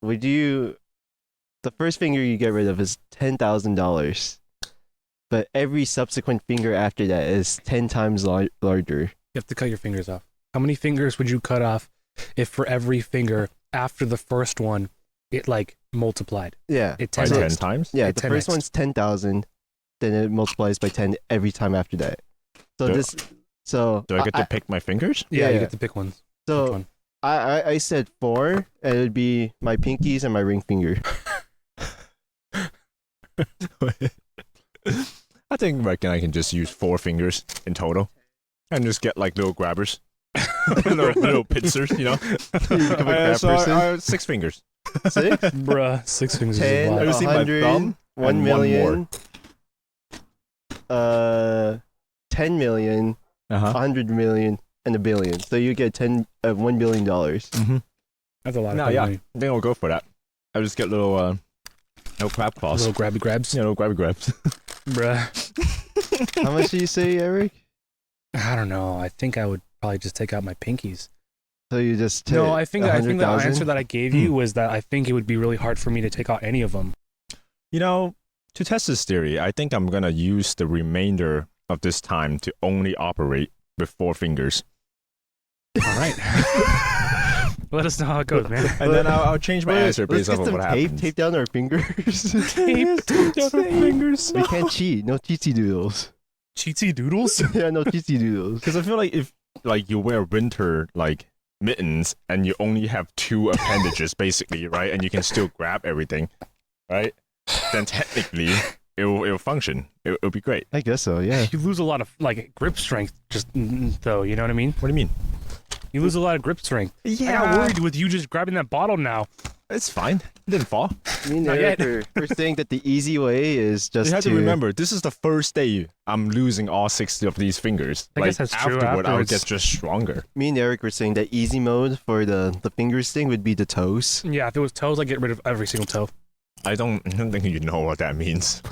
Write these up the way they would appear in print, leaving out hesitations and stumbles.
would you? The first finger you get rid of is $10,000, but every subsequent finger after that is 10 times larger. You have to cut your fingers off. How many fingers would you cut off if for every finger after the first one, it like multiplied? Yeah. It By 10 10 times? Yeah, It the first 10x. one's 10,000, then it multiplies by 10 every time after that. So Do I get to pick my fingers? Yeah, you yeah. get to pick one. Which So one? I said 4, and it'd be my pinkies and my ring finger. I reckon I can just use 4 fingers in total and just get like little grabbers. little pincers, you know? You become a crab person. 6 fingers. 6, Bruh, 6 fingers 10, is a I lot. just see my 100, thumb 1 and million, 10 million, Uh-huh. 100 million, and a billion. So you get $1 billion. Mm-hmm. That's a lot of No, yeah. money. I think I'll go for that. I'll just get little crab claws. Little grabby grabs. Yeah, little grabby grabs. Bruh. How much do you say, Eric? I don't know. I think I would probably just take out my pinkies. So you just No, I think the 100,000? answer that I gave you was that I think it would be really hard for me to take out any of them. You know, to test this theory, I think I'm going to use the remainder of this time to only operate with 4 fingers. All right. Let us know how it goes, man. And then I'll change my answer based Let's off get of some what tape, happens. tape down our fingers. Tape down our fingers. We can't cheat. No cheatsy doodles. Cheatsy doodles? Yeah, no cheatsy doodles. Because I feel like if like you wear winter like mittens and you only have 2 appendages basically, right? And you can still grab everything, right? Then technically it'll function. It'll be great. I guess so, yeah. You lose a lot of like grip strength just though, you know what I mean? What do you mean? You lose a lot of grip strength. Yeah. I got worried with you just grabbing that bottle now. It's fine. It didn't fall. Me and Not Eric yet. are saying that the easy way is just You have to remember, this is the first day I'm losing all 60 of these fingers. I like guess that's true afterward, I'll afterwards. get just stronger. Me and Eric were saying that easy mode for the fingers thing would be the toes. Yeah, if it was toes, I'd get rid of every single toe. I don't think you know what that means.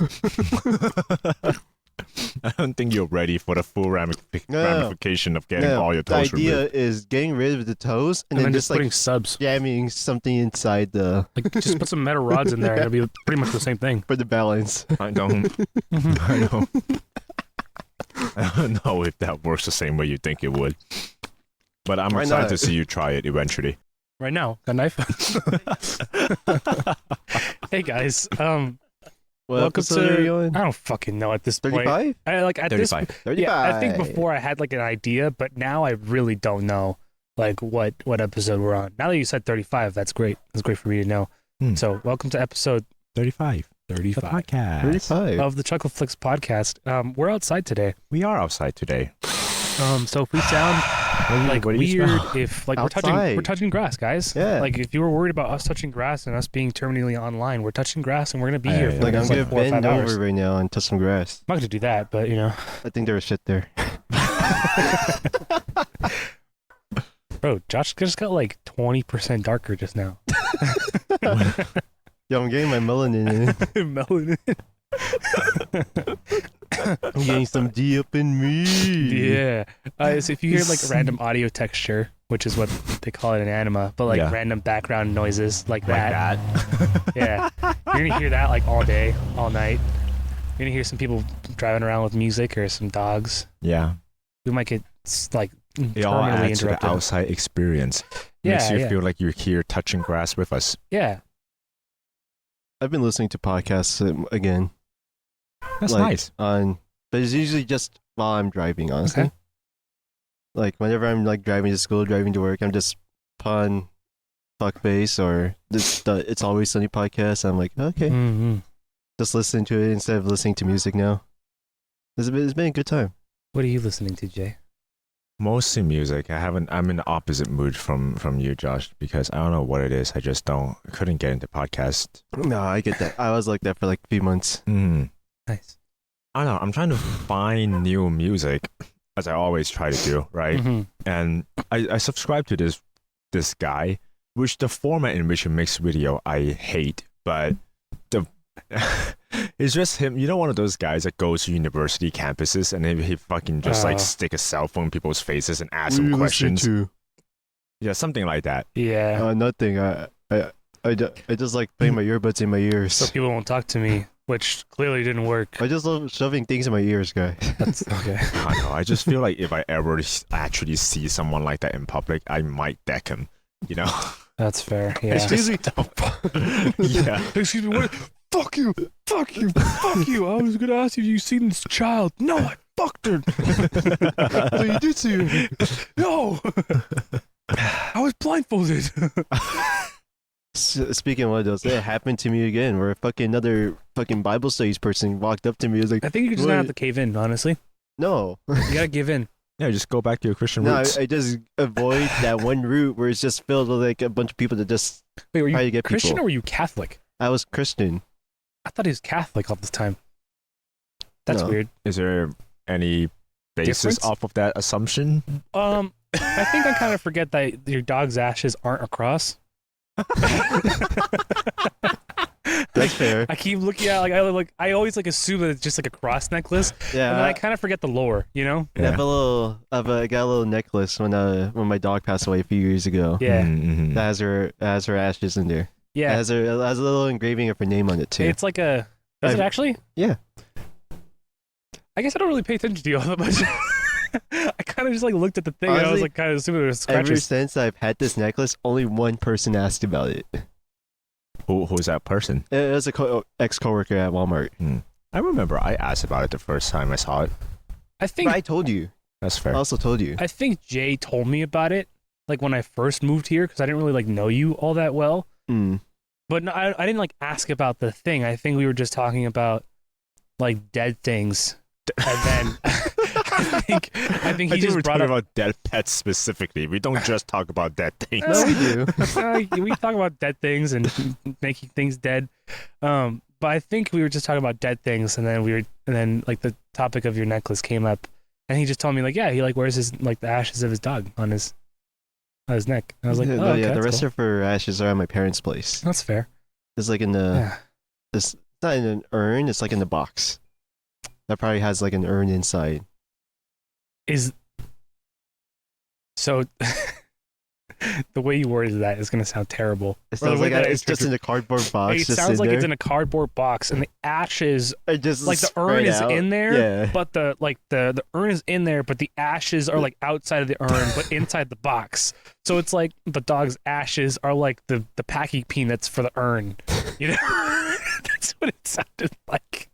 I don't think you're ready for the full ramification of getting all your the toes idea removed. is getting rid of the toes and, And then just putting like subs. jamming something inside the Like just put some metal rods in there and it'll be pretty much the same thing. for the balance. I don't know if that works the same way you think it would. But I'm Why excited not? to see you try it eventually. Right now, got a knife. Hey guys, What welcome episode are to. you on? I don't fucking know at this point. 35? I like at 35. this. 35. Yeah, I think before I had like an idea, but now I really don't know like what episode we're on. Now that you said 35, that's great. That's great for me to know. So welcome to episode 35. 35 Podcast. 35. of the Chucklefux podcast. We're outside today. We are outside today. So if we sound like what do you weird, smell? if like Outside. we're touching grass, guys. Yeah. Like if you were worried about us touching grass and us being terminally online, we're touching grass and we're gonna be here for Like the I'm next gonna 4 or 5 bend hours. over right now and touch some grass. I'm not gonna do that, but you know, I think there was shit there. bro, Josh just got like 20% darker just now. Yo, I'm getting my melanin in. Melanin. I'm getting some D up in me. Yeah. So if you hear like random audio texture, which is what they call it in anima, but like Yeah. random background noises like Like that. that. Yeah. You're gonna hear that like all day, all night. You're gonna hear some people driving around with music or some dogs. Yeah. We might get like It all terminally adds to the interrupted. outside experience. Makes you feel like you're here touching grass with us. Yeah. I've been listening to podcasts again. That's Like, nice. But it's usually just while I'm driving, honestly. Okay. Like whenever I'm like driving to school, driving to work, I'm just pun fuckface or the It's Always Sunny podcast. I'm like, okay, Mm-hmm. just listen to it instead of listening to music now. It's been a good time. What are you listening to, Jay? Mostly music. I'm in the opposite mood from you, Josh, because I don't know what it is. I just couldn't get into podcast. No, I get that. I was like that for like a few months. Nice. I don't know. I'm trying to find new music, as I always try to do, right? Mm-hmm. And I subscribe to this guy, which the format in which he makes video I hate, but the it's just him. You know, one of those guys that goes to university campuses and he fucking just like stick a cell phone in people's faces and ask them questions. Yeah, something like that. Yeah. Nothing. I just like putting my earbuds in my ears. So people won't talk to me, which clearly didn't work. I just love shoving things in my ears, guy. That's okay. I know. I just feel like if I ever actually see someone like that in public, I might deck him. You know? That's fair. Yeah. Excuse me. Yeah. Excuse me. What? Fuck you. Fuck you. Fuck you. I was gonna ask if you seen this child. No, I fucked her. So you did see me. No. I was blindfolded. Speaking of one of those, it happened to me again, where another Bible studies person walked up to me. Was like, I think you just "What?" have to cave in. Honestly, No, you gotta give in. Yeah, just go back to your Christian no, roots. I just avoid that one route where it's just filled with like a bunch of people that just Wait, were try you to get Christian people. or were you Catholic? I was Christian. I thought he was Catholic all this time. That's No. weird. Is there any basis Difference? off of that assumption? I think I kind of forget that your dog's ashes aren't a cross. That's fair. I keep looking at I always assume that it's just like a cross necklace, Yeah, and then I kind of forget the lore. You know? I got a little necklace when my dog passed away a few years ago. Yeah. Mhm. That has her ashes in there. It Yeah. has a little engraving of her name on it too. It's like a. Does it I've- actually? Yeah. I guess I don't really pay attention to you all that much. I kind of just looked at the thing and I was Honestly, kind of assuming it was Ever scratches. since I've had this necklace, only one person asked about it. Who's that person? It was a ex-coworker at Walmart. I remember I asked about it the first time I saw it. I think But I told you. That's I fair. also told you. I think Jay told me about it when I first moved here because I didn't really know you all that well. Mm. But no, I didn't ask about the thing. I think we were just talking about dead things, and then I think he just we're brought talking up. about dead pets specifically. We don't just talk about dead things. No, we do. We talk about dead things and making things dead. But I think we were just talking about dead things, and then the topic of your necklace came up, and he just told me he wears his the ashes of his dog on his neck. And I was like, yeah, oh, okay, the that's rest cool. of her ashes are at my parents' place. That's fair. It's like in the Yeah. it's not in an urn. It's like in the box. That probably has like an urn inside. Is so the way you worded that is gonna sound terrible. It Or the sounds way like that it's just in a cardboard box. It just sounds like in it's there. in a cardboard box, and the ashes, It just the urn spread is out. in there, Yeah. but the urn is in there, but the ashes are outside of the urn, but inside the box. So it's like the dog's ashes are the packing peanuts for the urn. You know, that's what it sounded like.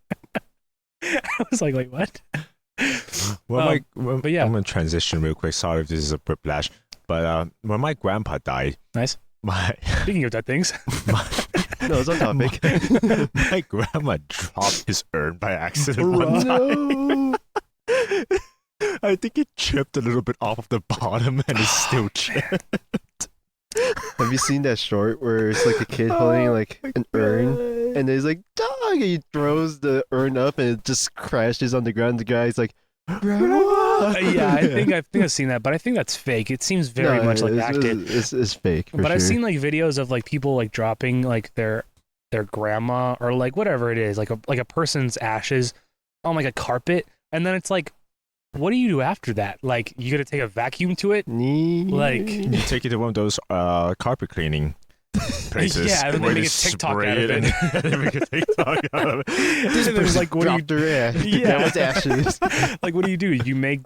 I was like, wait, what? But yeah. I'm gonna transition real quick. Sorry if this is a whiplash, but when my grandpa died, Nice. my Speaking of dead things, No, it's on topic. my grandma dropped his urn by accident one time. No. I think it chipped a little bit off of the bottom and it's still chipped. Have you seen that short where it's like a kid holding an urn, and he's like, "Dog!" and he throws the urn up, and it just crashes on the ground. The guy's like, "Grandma!" yeah, I think I've seen that, but I think that's fake. It seems very No, much it's, acted. It's fake. For But sure. I've seen videos of people dropping their grandma or whatever it is, like a person's ashes on a carpet, and then it's what do you do after that? You gotta take a vacuum to it? You take it to one of those carpet cleaning places. Yeah, and then where they you make a TikTok spray out of it. and they make a TikTok out of it. This And then it's person what do you dropped her ass. Yeah. That was ashes. what do? You make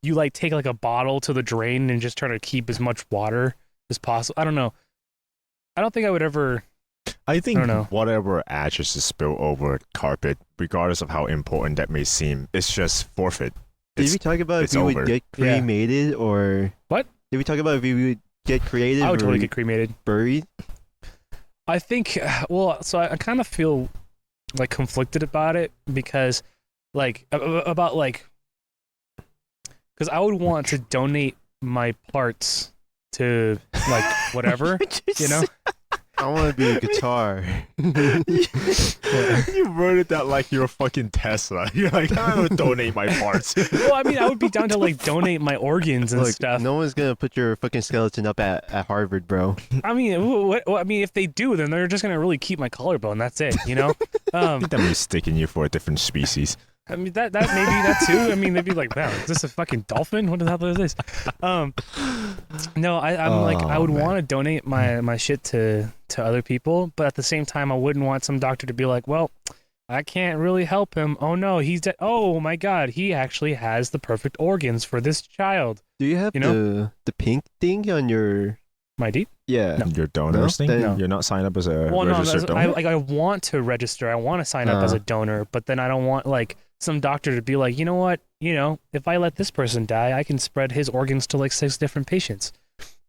you take a bottle to the drain and just try to keep as much water as possible. I don't know. I don't think I would ever. I think I don't know. whatever ashes is spilled over carpet, regardless of how important that may seem, it's just forfeit. Did It's- we talk about if it's we over. would get Yeah. cremated or What? Did we talk about if we would get created I would or totally get cremated. buried? I think, so I kind of feel conflicted about it because, because I would want to donate my parts to whatever, you know. I want to be a guitar. You worded that like you're a fucking Tesla. You're like, I would donate my parts. Well, I mean, I would be down to donate my organs and Look, stuff. no one's gonna put your fucking skeleton up at Harvard, bro. I mean, if they do, then they're just gonna really keep my collarbone. That's it, you know. I think I'm mistaking you for a different species. I mean that maybe that too. I mean, they'd be like, "Man, is this a fucking dolphin? What the hell is this?" No, I'm like I Oh, would man. want to donate my shit to other people, but at the same time I wouldn't want some doctor to be like, well, I can't really help him. Oh no, he's dead. Oh my god, he actually has the perfect organs for this child. Do you have You know? the pink thing on your? My deed? Yeah. No. Your donors thing? Then- No. You're not signed up as a Well, no, registered donor? I want to register. I want to sign up as a donor, but then I don't want like some doctor to be like, you know what? You know, if I let this person die, I can spread his organs to like 6 different patients.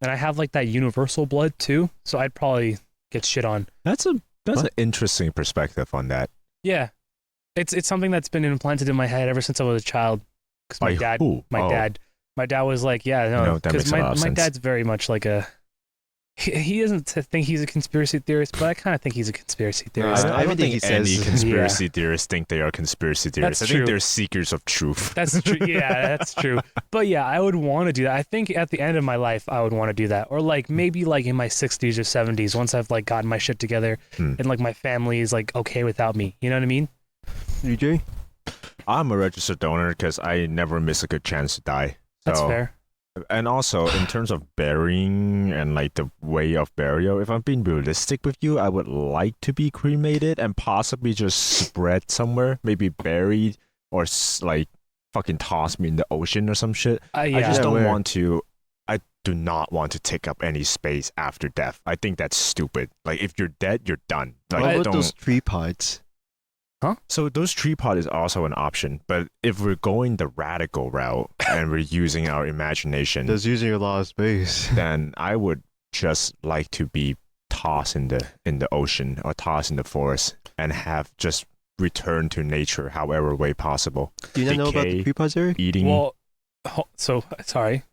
And I have like that universal blood too, so I'd probably get shit on. That's an What? interesting perspective on that. Yeah, it's something that's been implanted in my head ever since I was a child. Because my By dad, who? my Oh. dad was like, yeah, no, No, that because makes a lot of my sense. dad's very much like a. He doesn't think he's a conspiracy theorist, but I kind of think he's a conspiracy theorist. I don't don't think think he any says- conspiracy theorists think they are conspiracy theorists. That's I think true. they're seekers of truth. That's true. Yeah, that's true. But yeah, I would want to do that. I think at the end of my life, I would want to do that, or like maybe like in my 60s or 70s, once I've like gotten my shit together and like my family is like okay without me. You know what I mean? UJ? I'm a registered donor because I never miss a good chance to die. That's So- fair. And also, in terms of burying and like the way of burial, if I'm being realistic with you, I would like to be cremated and possibly just spread somewhere, maybe buried or like fucking toss me in the ocean or some shit. Yeah. I just Yeah, don't where? want to. I do not want to take up any space after death. I think that's stupid. Like if you're dead, you're done. Like What about don't. those tree pods? So those tree pot is also an option, but if we're going the radical route and we're using our imagination, That's using a lot of space. then I would just like to be tossed in the ocean or tossed in the forest and have just return to nature however way possible. Do you not know about the Decay. tree pods, Eric? Eating. Well, so sorry,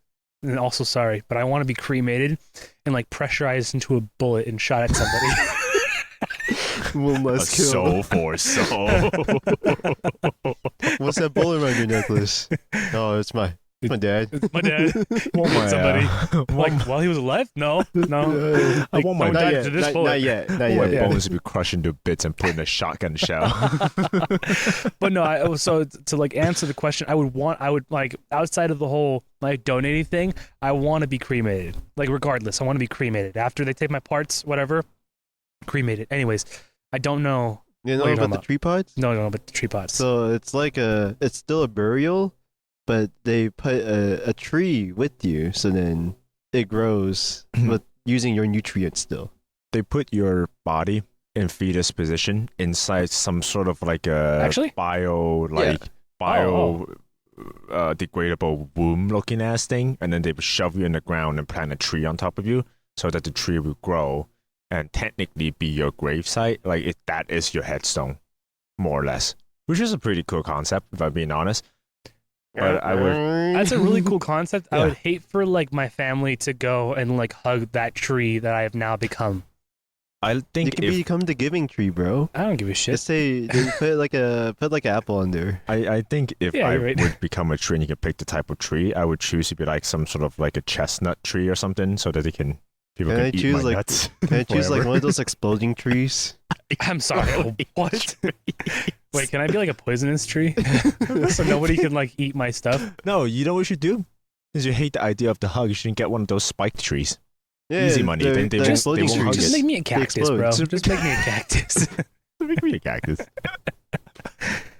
and also sorry, but I want to be cremated and like pressurized into a bullet and shot at somebody. One a less kill. soul for soul. What's that bullet around your necklace? Oh, it's my dad. My dad, somebody. Like while he was alive? No. I Like, want my no one Not died yet. to this Not, bullet. not yet. Not I want my yet. bones to be crushed into bits and put in a shotgun shell. But no, so to like answer the question, I would like outside of the whole like donating thing, I want to be cremated. Like regardless, I want to be cremated after they take my parts, whatever. Cremated. Anyways, I don't know. You What know are you about talking the about? tree pods? No, but the tree pods. So it's like it's still a burial, but they put a tree with you, so then it grows with using your nutrients still. They put your body in fetus position inside some sort of like a Actually? bio degradable womb looking ass thing, and then they would shove you in the ground and plant a tree on top of you so that the tree will grow and technically be your gravesite. Like that is your headstone, more or less, which is a pretty cool concept if I'm being honest. But I would. That's a really cool concept. I Yeah. would hate for like my family to go and like hug that tree that I have now become. I You think can if become the giving tree, bro. I don't give a shit. Just say they put like an apple on there. I think if Yeah, I you're right. would become a tree and you can pick the type of tree, I would choose to be like some sort of like a chestnut tree or something, so that people Can can I eat choose, my like- nuts. Can I choose like Whatever. one of those exploding trees? I'm sorry. What? Wait, can I be like a poisonous tree so nobody can like eat my stuff? No, you know what you should do? Because you hate the idea of the hug, you shouldn't get one of those spiked trees. Yeah, Easy money. they're- Then they they're won't- exploding they won't hug trees. Just it. make me a cactus, bro. explode. Just make me a cactus. Make me a cactus.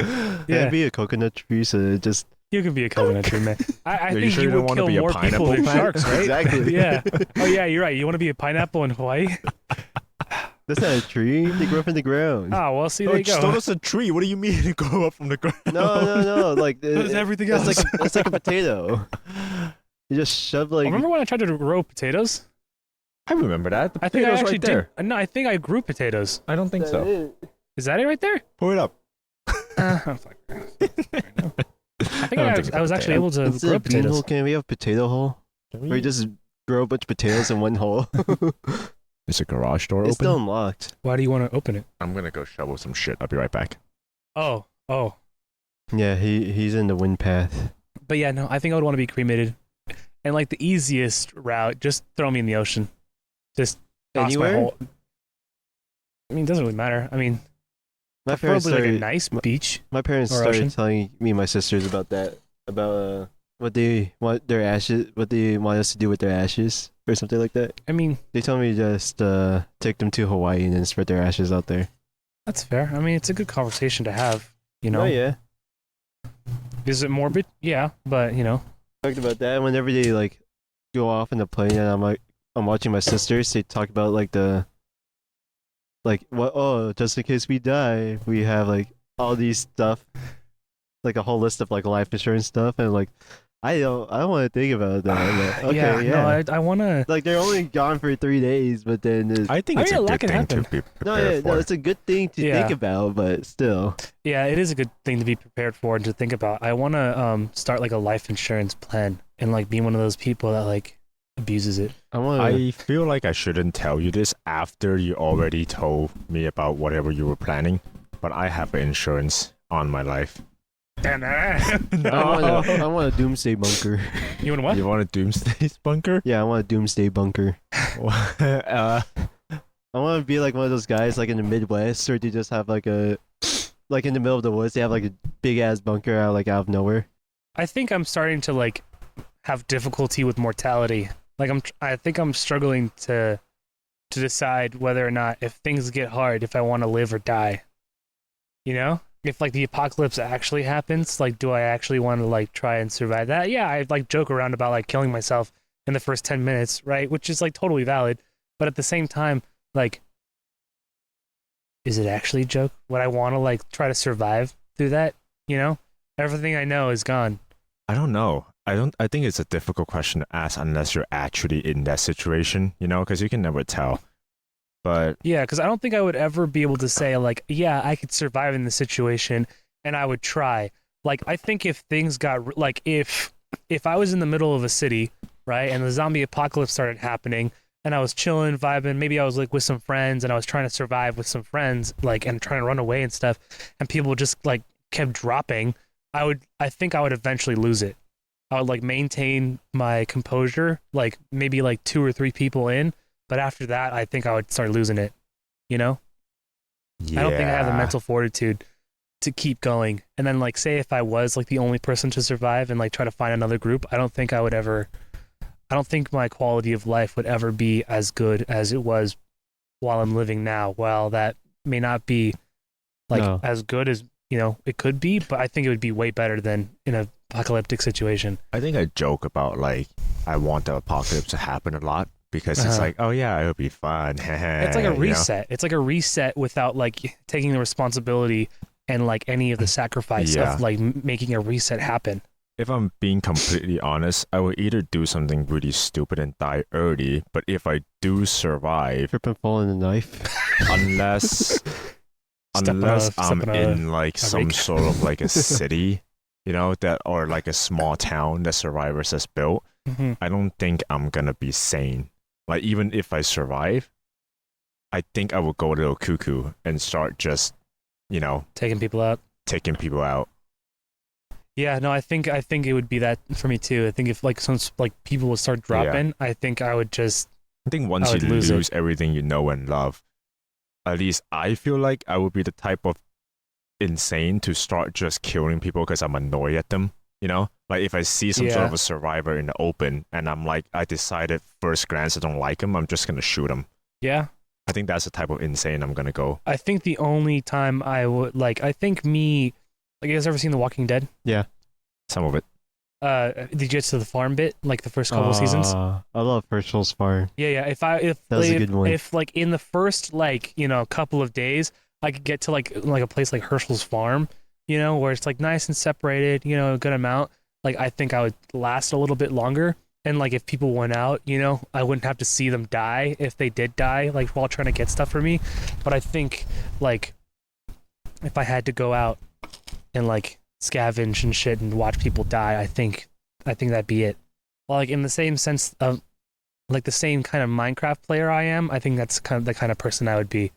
Yeah, Yeah, be a coconut tree, so it just you can be a coconut tree, man. I Are you think sure you you don't would wanna kill be a more people pineapple than plant? sharks, right? Exactly. Yeah. Oh yeah, you're right. You want to be a pineapple in Hawaii? that's not a tree. They grow up in the ground. Oh well, see Oh, there you just go. thought it's a tree. What do you mean it grow up from the ground? No. Like There's everything it's else. it's like a potato. You just shove like. Remember when I tried to grow potatoes? I remember that. The I think I potato's actually right there. did. No, I think I grew potatoes. I don't think so. Is that it right there? Pull it up. Oh, fuck. I think don't think it's I was a actually potato. able to Instead grow of bean hole, potatoes. can we have potato hole? Where you just grow a bunch of potatoes in one hole. Is the garage door It's open? still unlocked. Why do you want to open it? I'm gonna go shovel some shit. I'll be right back. Oh. Yeah, he's in the wind path. But yeah, no, I think I would want to be cremated. And like the easiest route, just throw me in the ocean. Just toss Anywhere? my whole. I mean, it doesn't really matter. I mean, My parents preferably like a started. nice beach. My parents or started ocean. telling me and my sisters about that. About what they want their ashes, what they want us to do with their ashes, or something like that. I mean, They told me just take them to Hawaii and then spread their ashes out there. that's fair. I mean, it's a good conversation to have. You know, Oh yeah, is it morbid? Yeah, but you know, talked about that. Whenever they like go off in the plane, and I'm watching my sisters. They talk about like what? Oh, just in case we die, we have like all these stuff, like a whole list of like life insurance stuff, and like I don't want to think about that. But, okay, yeah. No, I want to. Like they're only gone for 3 days, but then I think I it's mean, a a lot good can thing to happen. be prepared for. it's a good thing to Yeah. think about, but still. Yeah, it is a good thing to be prepared for and to think about. I want to start like a life insurance plan and like be one of those people that like abuses it. I feel like I shouldn't tell you this after you already told me about whatever you were planning, but I have insurance on my life. I want a doomsday bunker. You want what? You want a doomsday bunker? Yeah, I want a doomsday bunker. uh, I want to be like one of those guys like in the Midwest, or they just have like like in the middle of the woods, they have like a big ass bunker out of nowhere. I think I'm starting to like have difficulty with mortality. Like I think I'm struggling to decide whether or not if things get hard, if I want to live or die. You know? If like the apocalypse actually happens, like do I actually want to like try and survive that? Yeah, I like joke around about like killing myself in the first 10 minutes, right? Which is like totally valid. But at the same time, like is it actually a joke? Would I want to like try to survive through that? You know? Everything I know is gone. I don't know. I think it's a difficult question to ask unless you're actually in that situation, you know, because you can never tell. But yeah, because I don't think I would ever be able to say like, yeah, I could survive in this situation, and I would try. Like, I think if things got like if I was in the middle of a city, right, and the zombie apocalypse started happening, and I was chilling, vibing, maybe I was like with some friends, and I was trying to survive with some friends, like, and trying to run away and stuff, and people just like kept dropping, I think I would eventually lose it. I would like maintain my composure, like maybe like 2 or 3 people in. But after that, I think I would start losing it, you know? yeah. I don't think I have the mental fortitude to keep going. And then, like, say if I was, like, the only person to survive and, like, try to find another group, I don't think my quality of life would ever be as good as it was while I'm living now. Well, that may not be, like, as good as, you know, it could be, but I think it would be way better than in an apocalyptic situation. I think I joke about, like, I want the apocalypse to happen a lot. Because it's like, oh yeah, it'll be fun. It's like a reset. You know? It's like a reset without like taking the responsibility and like any of the sacrifice of like making a reset happen. If I'm being completely honest, I would either do something really stupid and die early, but if I do survive, Trip and fall in the knife. unless I'm in like some sort of like a city, you know, that or like a small town that survivors has built, I don't think I'm gonna be sane. Like, even if I survive, I think I would go a little cuckoo and start just, you know, taking people out. Yeah, no, I think it would be that for me too. I think if like some like people would start dropping, I think I would just. I think once you lose everything you know and love, at least I feel like I would be the type of insane to start just killing people because I'm annoyed at them. You know, like if I see some sort of a survivor in the open and I'm like, I decided first glance I don't like him, I'm just going to shoot him. Yeah. I think that's the type of insane I'm going to go. I think the only time I would like, I think me, like, you guys ever seen The Walking Dead? Yeah. Some of it. Did you get to the farm bit, like the first couple seasons? I love Herschel's farm. Yeah. If that was a good one. If like in the first like, you know, couple of days, I could get to like a place like Herschel's farm, you know, where it's like nice and separated, you know, a good amount. Like, I think I would last a little bit longer. And like, if people went out, you know, I wouldn't have to see them die if they did die, like while trying to get stuff for me. But I think like, if I had to go out and like scavenge and shit and watch people die, I think that'd be it. Well, like in the same sense of like the same kind of Minecraft player I am, I think that's kind of the kind of person I would be.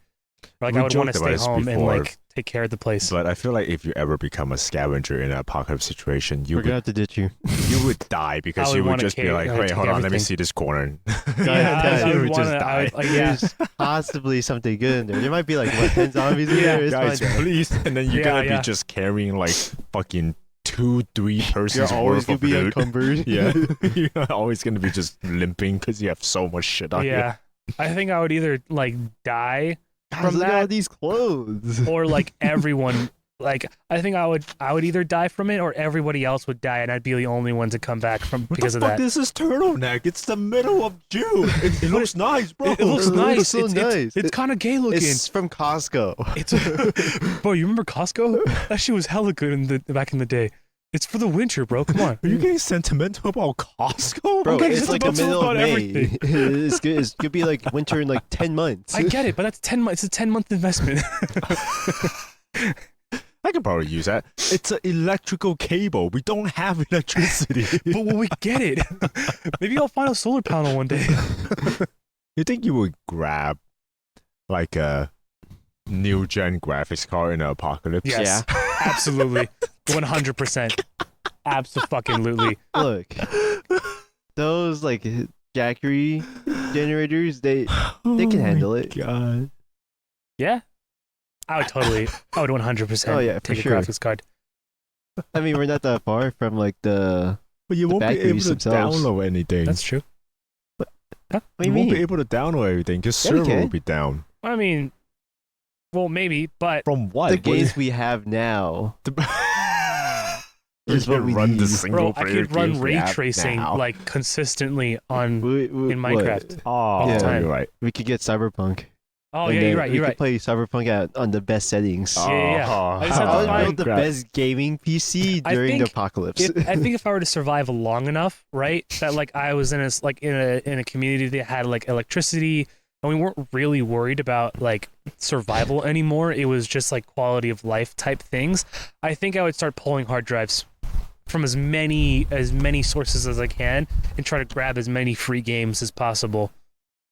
Like, I would want to stay home and like take care of the place. But I feel like if you ever become a scavenger in an apocalypse situation, we're gonna have to ditch you. You would die because you would just be like, "Wait, hold on, let me see this corner." I would just die. There's possibly something good in there. There might be like 10 zombies in there. It's guys, fine. please. And then you're gonna be just carrying like fucking 2-3 persons You're always worth gonna of be loot. encumbered. Yeah, you're always gonna be just limping because you have so much shit on you. Yeah. I think I would either like die Guys, from look at all that, these clothes. or like everyone. Like I think I would either die from it, or everybody else would die, and I'd be the only one to come back from What because the of fuck that. is this turtleneck? It's the middle of June. It looks nice, bro. It looks It looks nice. so nice. It's kind of gay looking. It's from Costco. It's bro. You remember Costco? That shit was hella good back in the day. It's for the winter, bro. Come on. Are you getting sentimental about Costco? Bro, Okay, it's it's like the about to middle about of May. everything. It's good. It's gonna be like winter in like 10 months. I get it, but that's 10 months. It's a 10-month investment. I can probably use that. It's an electrical cable. We don't have electricity. But when we get it, maybe I'll find a solar panel one day. You think you would grab like a new gen graphics card in an apocalypse? Yes, absolutely, 100%, absolutely. Look, those like Jackery generators, they can handle it. God. Yeah, I would 100%. Oh, yeah, for take sure. a graphics card. I mean, we're not that far from like the. But you won't be able batteries to themselves. download anything. That's true. What do you you won't be mean? able to download everything because Yeah, we server will can. be down. I mean, well, maybe, but From what? The games we have now is You what can we run the need. single bro, I player could run games we ray have tracing now. like consistently on What? in Minecraft. Oh, the time. you're right. We could get Cyberpunk. Oh and yeah, then you're right. We You're could right. play Cyberpunk on the best settings. Yeah. I just have to I would find- build the best gaming PC I during the think apocalypse. I think if I were to survive long enough, right, that like I was in a community that had like electricity, and we weren't really worried about like survival anymore. It was just like quality of life type things. I think I would start pulling hard drives from as many sources as I can and try to grab as many free games as possible.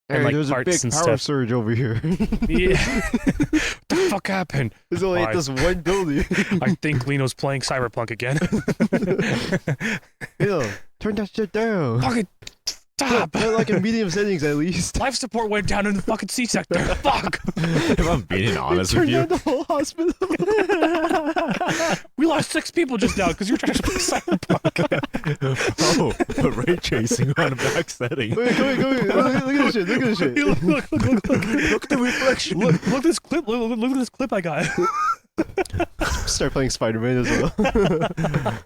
And, Hey, like, there's a parts big and power stuff. surge over here. Yeah. What the fuck happened? There's only Why? this one building. I think Lino's playing Cyberpunk again. Yo, turn that shit down. Fucking stop! Put like in medium settings at least. Life support went down in the fucking C sector. Fuck! If I'm being honest with Turn you, down the whole hospital. We lost 6 people just now because you were trying to play Cyberpunk. oh, but ray tracing on the back setting. Wait, go ahead. Look at this shit. Look at this shit. Look at the reflection. Look at this clip. Look at this clip I got. Start playing Spider-Man as well.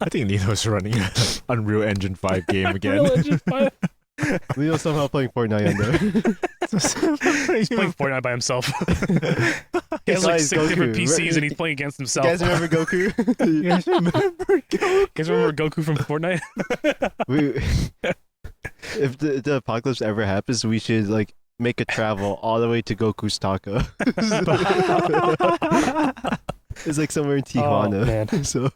I think Nino's running an Unreal Engine 5 game again. Real Engine 5. Leo's somehow playing Fortnite on there. He's playing Fortnite by himself. He has It's like like 6 different Goku. PCs and he's playing against You himself. guys remember Goku? You guys remember? You guys remember Goku from Fortnite? If the apocalypse ever happens, we should like make a travel all the way to Goku's Taco. It's like somewhere in Tijuana. Oh, man. So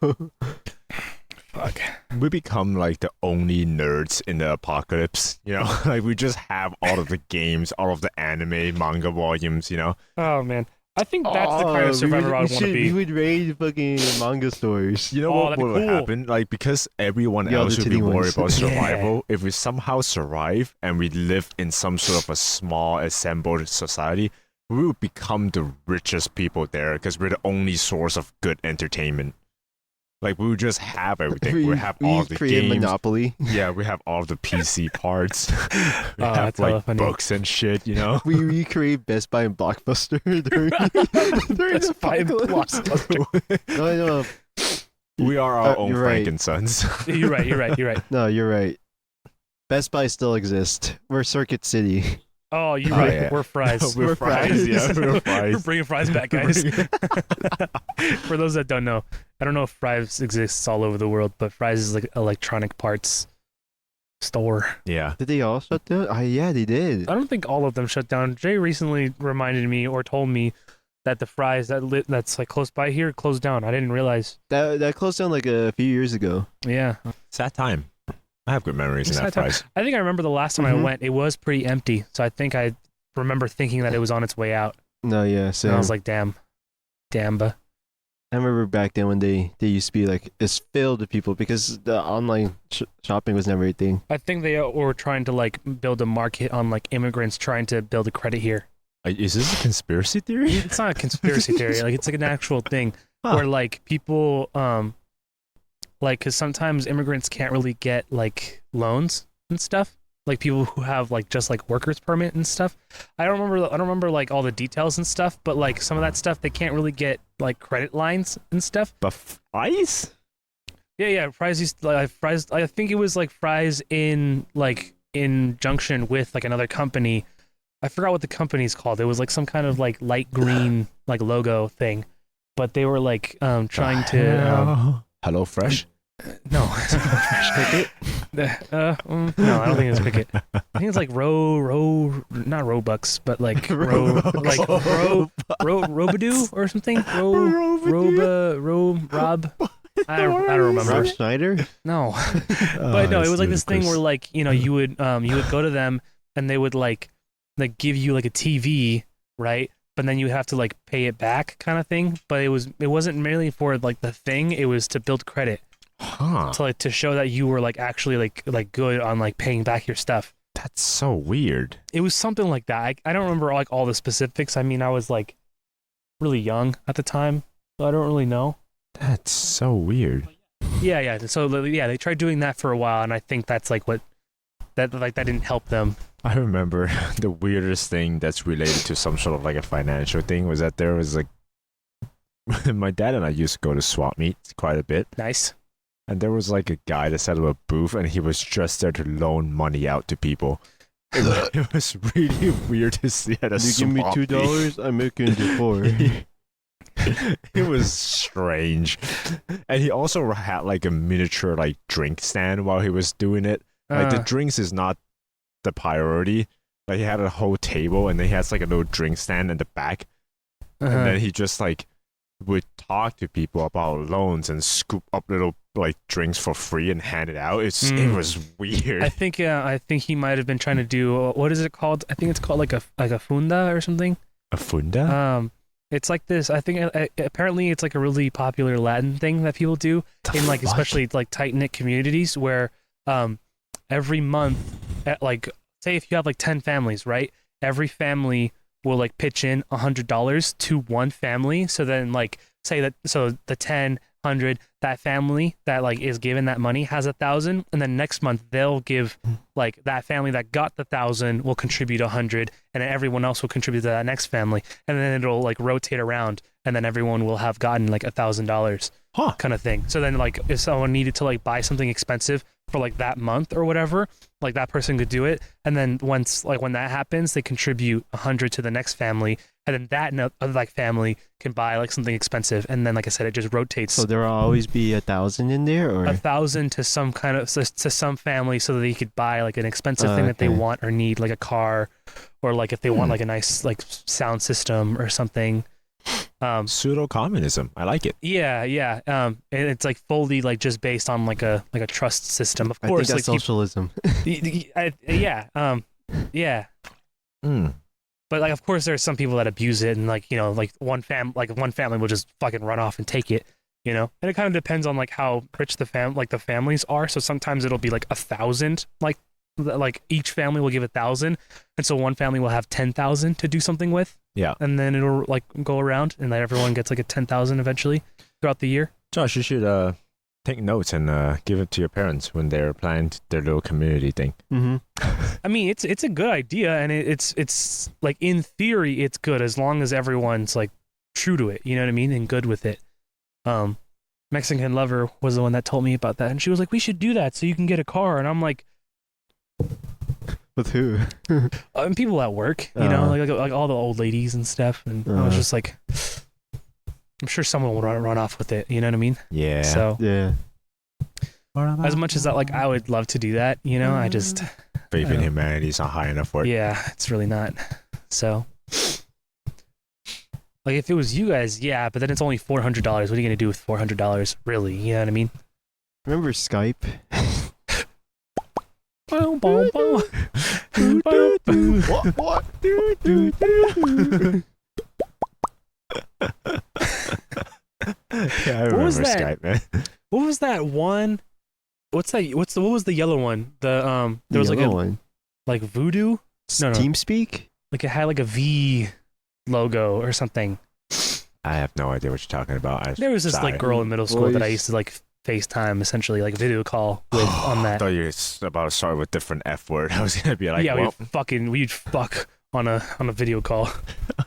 Fuck. We become like the only nerds in the apocalypse, you know? Like we just have all of the games, all of the anime, manga volumes, you know? Oh man. I think that's the kind of survivor I would want to We be. would raid fucking manga stores. You know Oh, what that'd be would cool. happen? Like because everyone Yeah, else the would be titty worried ones. about Yeah. survival, if we somehow survive and we live in some sort of a small assembled society, we would become the richest people there because we're the only source of good entertainment. Like we would just have everything. We have all of the create games. Monopoly. Yeah, we have all of the PC parts. We Oh, have that's hella like funny. books and shit, you know? We recreate Best Buy and Blockbuster during the Best Buy and apocalypse. No, no, We are our own you're right. Frankensons. You're right. no, you're right. Best Buy still exists. We're Circuit City. Oh, you're Oh, right. yeah. We're fries. We're fries, yeah, we're We're fries. bringing fries back, guys. For those that don't know, I don't know if Fries exists all over the world, but Fries is like electronic parts store. Yeah. Did they all shut down? Yeah, they did. I don't think all of them shut down. Jay recently reminded me or told me that the Fries that's like close by here closed down. I didn't realize. That closed down like a few years ago. Yeah. It's that time. I have good memories in It's that that time. fries. I think I remember the last time I Mhm. went, it was pretty empty. So I think I remember thinking that it was on its way out. No, yeah. So And I was like, damn, but I remember back then when they used to be like it's filled with people because the online shopping was never a thing. I think they were trying to like build a market on like immigrants trying to build a credit here. Is this a conspiracy theory? It's not a conspiracy theory. Like it's like an actual thing Huh. where like people like because sometimes immigrants can't really get like loans and stuff. Like people who have like just like workers permit and stuff. I don't remember like all the details and stuff, but like some of that stuff they can't really get like credit lines and stuff. But fries? Yeah. Fries used fries. I think it was like fries in junction with like another company. I forgot what the company's called. It was like some kind of like light green like logo thing, but they were like trying to Hello Fresh. No, it's not Fresh. No, I don't think it's Picket. I think it's like not Robux, but like Robadoo or something. Rob. I don't remember. Rob Schneider? No, but no, it was like this thing where like you would go to them and they would like give you like a TV, right? But then you have to like pay it back, kind of thing. But it wasn't merely for like the thing; it was to build credit. Huh. So like to show that you were like actually like good on like paying back your stuff. That's so weird. It was something like that. I don't remember like all the specifics. I mean, I was like really young at the time, so I don't really know. That's so weird. Yeah. So yeah, they tried doing that for a while, and I think that's like what that didn't help them. I remember the weirdest thing that's related to some sort of like a financial thing was that there was like my dad and I used to go to swap meets quite a bit. Nice. And there was like a guy that set up a booth and he was just there to loan money out to people. It was really weird to see at a You give me $2, I'm making it $4. It was strange. And he also had like a miniature like drink stand while he was doing it. Like the drinks is not the priority. Like he had a whole table and then he has like a little drink stand in the back. And then he just like would talk to people about loans and scoop up little like drinks for free and hand it out. It was weird. I think he might have been trying to do what is it called? I think it's called like a funda or something. A funda? It's like this. I think apparently it's like a really popular Latin thing that people do in like especially like tight knit communities where every month like say if you have like 10 families, right? Every family will like pitch in $100 to one family. So then like say that so the 100 that family that like is given that money has 1,000, and then next month they'll give like that family that got the 1,000 will contribute 100, and then everyone else will contribute to that next family, and then it'll like rotate around, and then everyone will have gotten like $1,000 kind of thing. So then like if someone needed to like buy something expensive for like that month or whatever, like that person could do it, and then once like when that happens they contribute 100 to the next family, and then that other like family can buy like something expensive, and then like I said it just rotates. So there will always be 1,000 in there, or 1,000 to some kind of to some family so that they could buy like an expensive thing that they want or need, like a car, or like if they want like a nice like sound system or something. Pseudo communism. I like it. Yeah. And it's like fully like just based on like a trust system. Of course, I think that's like socialism. yeah. But like, of course, there's some people that abuse it, and like like one family will just fucking run off and take it, and it kind of depends on like how rich the families are. So sometimes it'll be like 1,000, like each family will give 1,000, and so one family will have 10,000 to do something with. Yeah, and then it'll like go around, and then everyone gets like a 10,000 eventually throughout the year. Josh, you should take notes and give it to your parents when they're planning their little community thing. Mm-hmm. I mean, it's a good idea, and it's like in theory it's good as long as everyone's like true to it. You know what I mean? And good with it. Mexican Lover was the one that told me about that, and she was like, "We should do that so you can get a car." And I'm like, "With who?" And people at work, like all the old ladies and stuff. And I was just like, I'm sure someone will run off with it. You know what I mean? Yeah. So yeah. As much as that, like, I would love to do that, I just faith in humanity is not high enough for it. Yeah, it's really not. So, like, if it was you guys, yeah, but then it's only $400. What are you gonna do with $400? Really? You know what I mean? Remember Skype? What? Yeah, I remember Skype, man. What was that one? What's that? What was the yellow one? There was like one. Like Voodoo? No. TeamSpeak? Like it had like a V logo or something. I have no idea what you're talking about. There was this like girl in middle school that I used to like FaceTime, essentially, like a video call with on I that. thought you were about to start with a different F word. I was gonna be like, yeah, well, we'd fuck on a video call.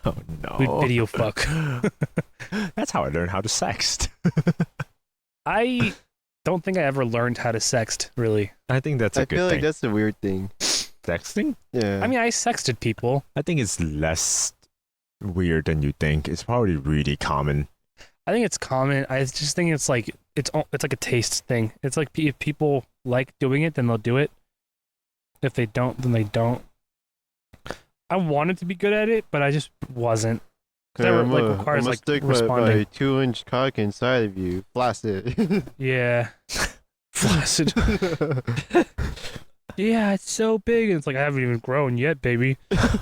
oh no, We'd video fuck. That's how I learned how to sext. I don't think I ever learned how to sext, really. I think that's a I good feel thing. like that's the weird thing. Sexting? Yeah. I mean, I sexted people. I think it's less weird than you think. It's probably really common. I think it's common. I just think it's like like a taste thing. It's like if people like doing it, then they'll do it. If they don't, then they don't. I wanted to be good at it, but I just wasn't. That requires like stick responding. my 2-inch cock inside of you. Blast it. Yeah. Flaccid. Yeah, it's so big. And it's like, I haven't even grown yet, baby.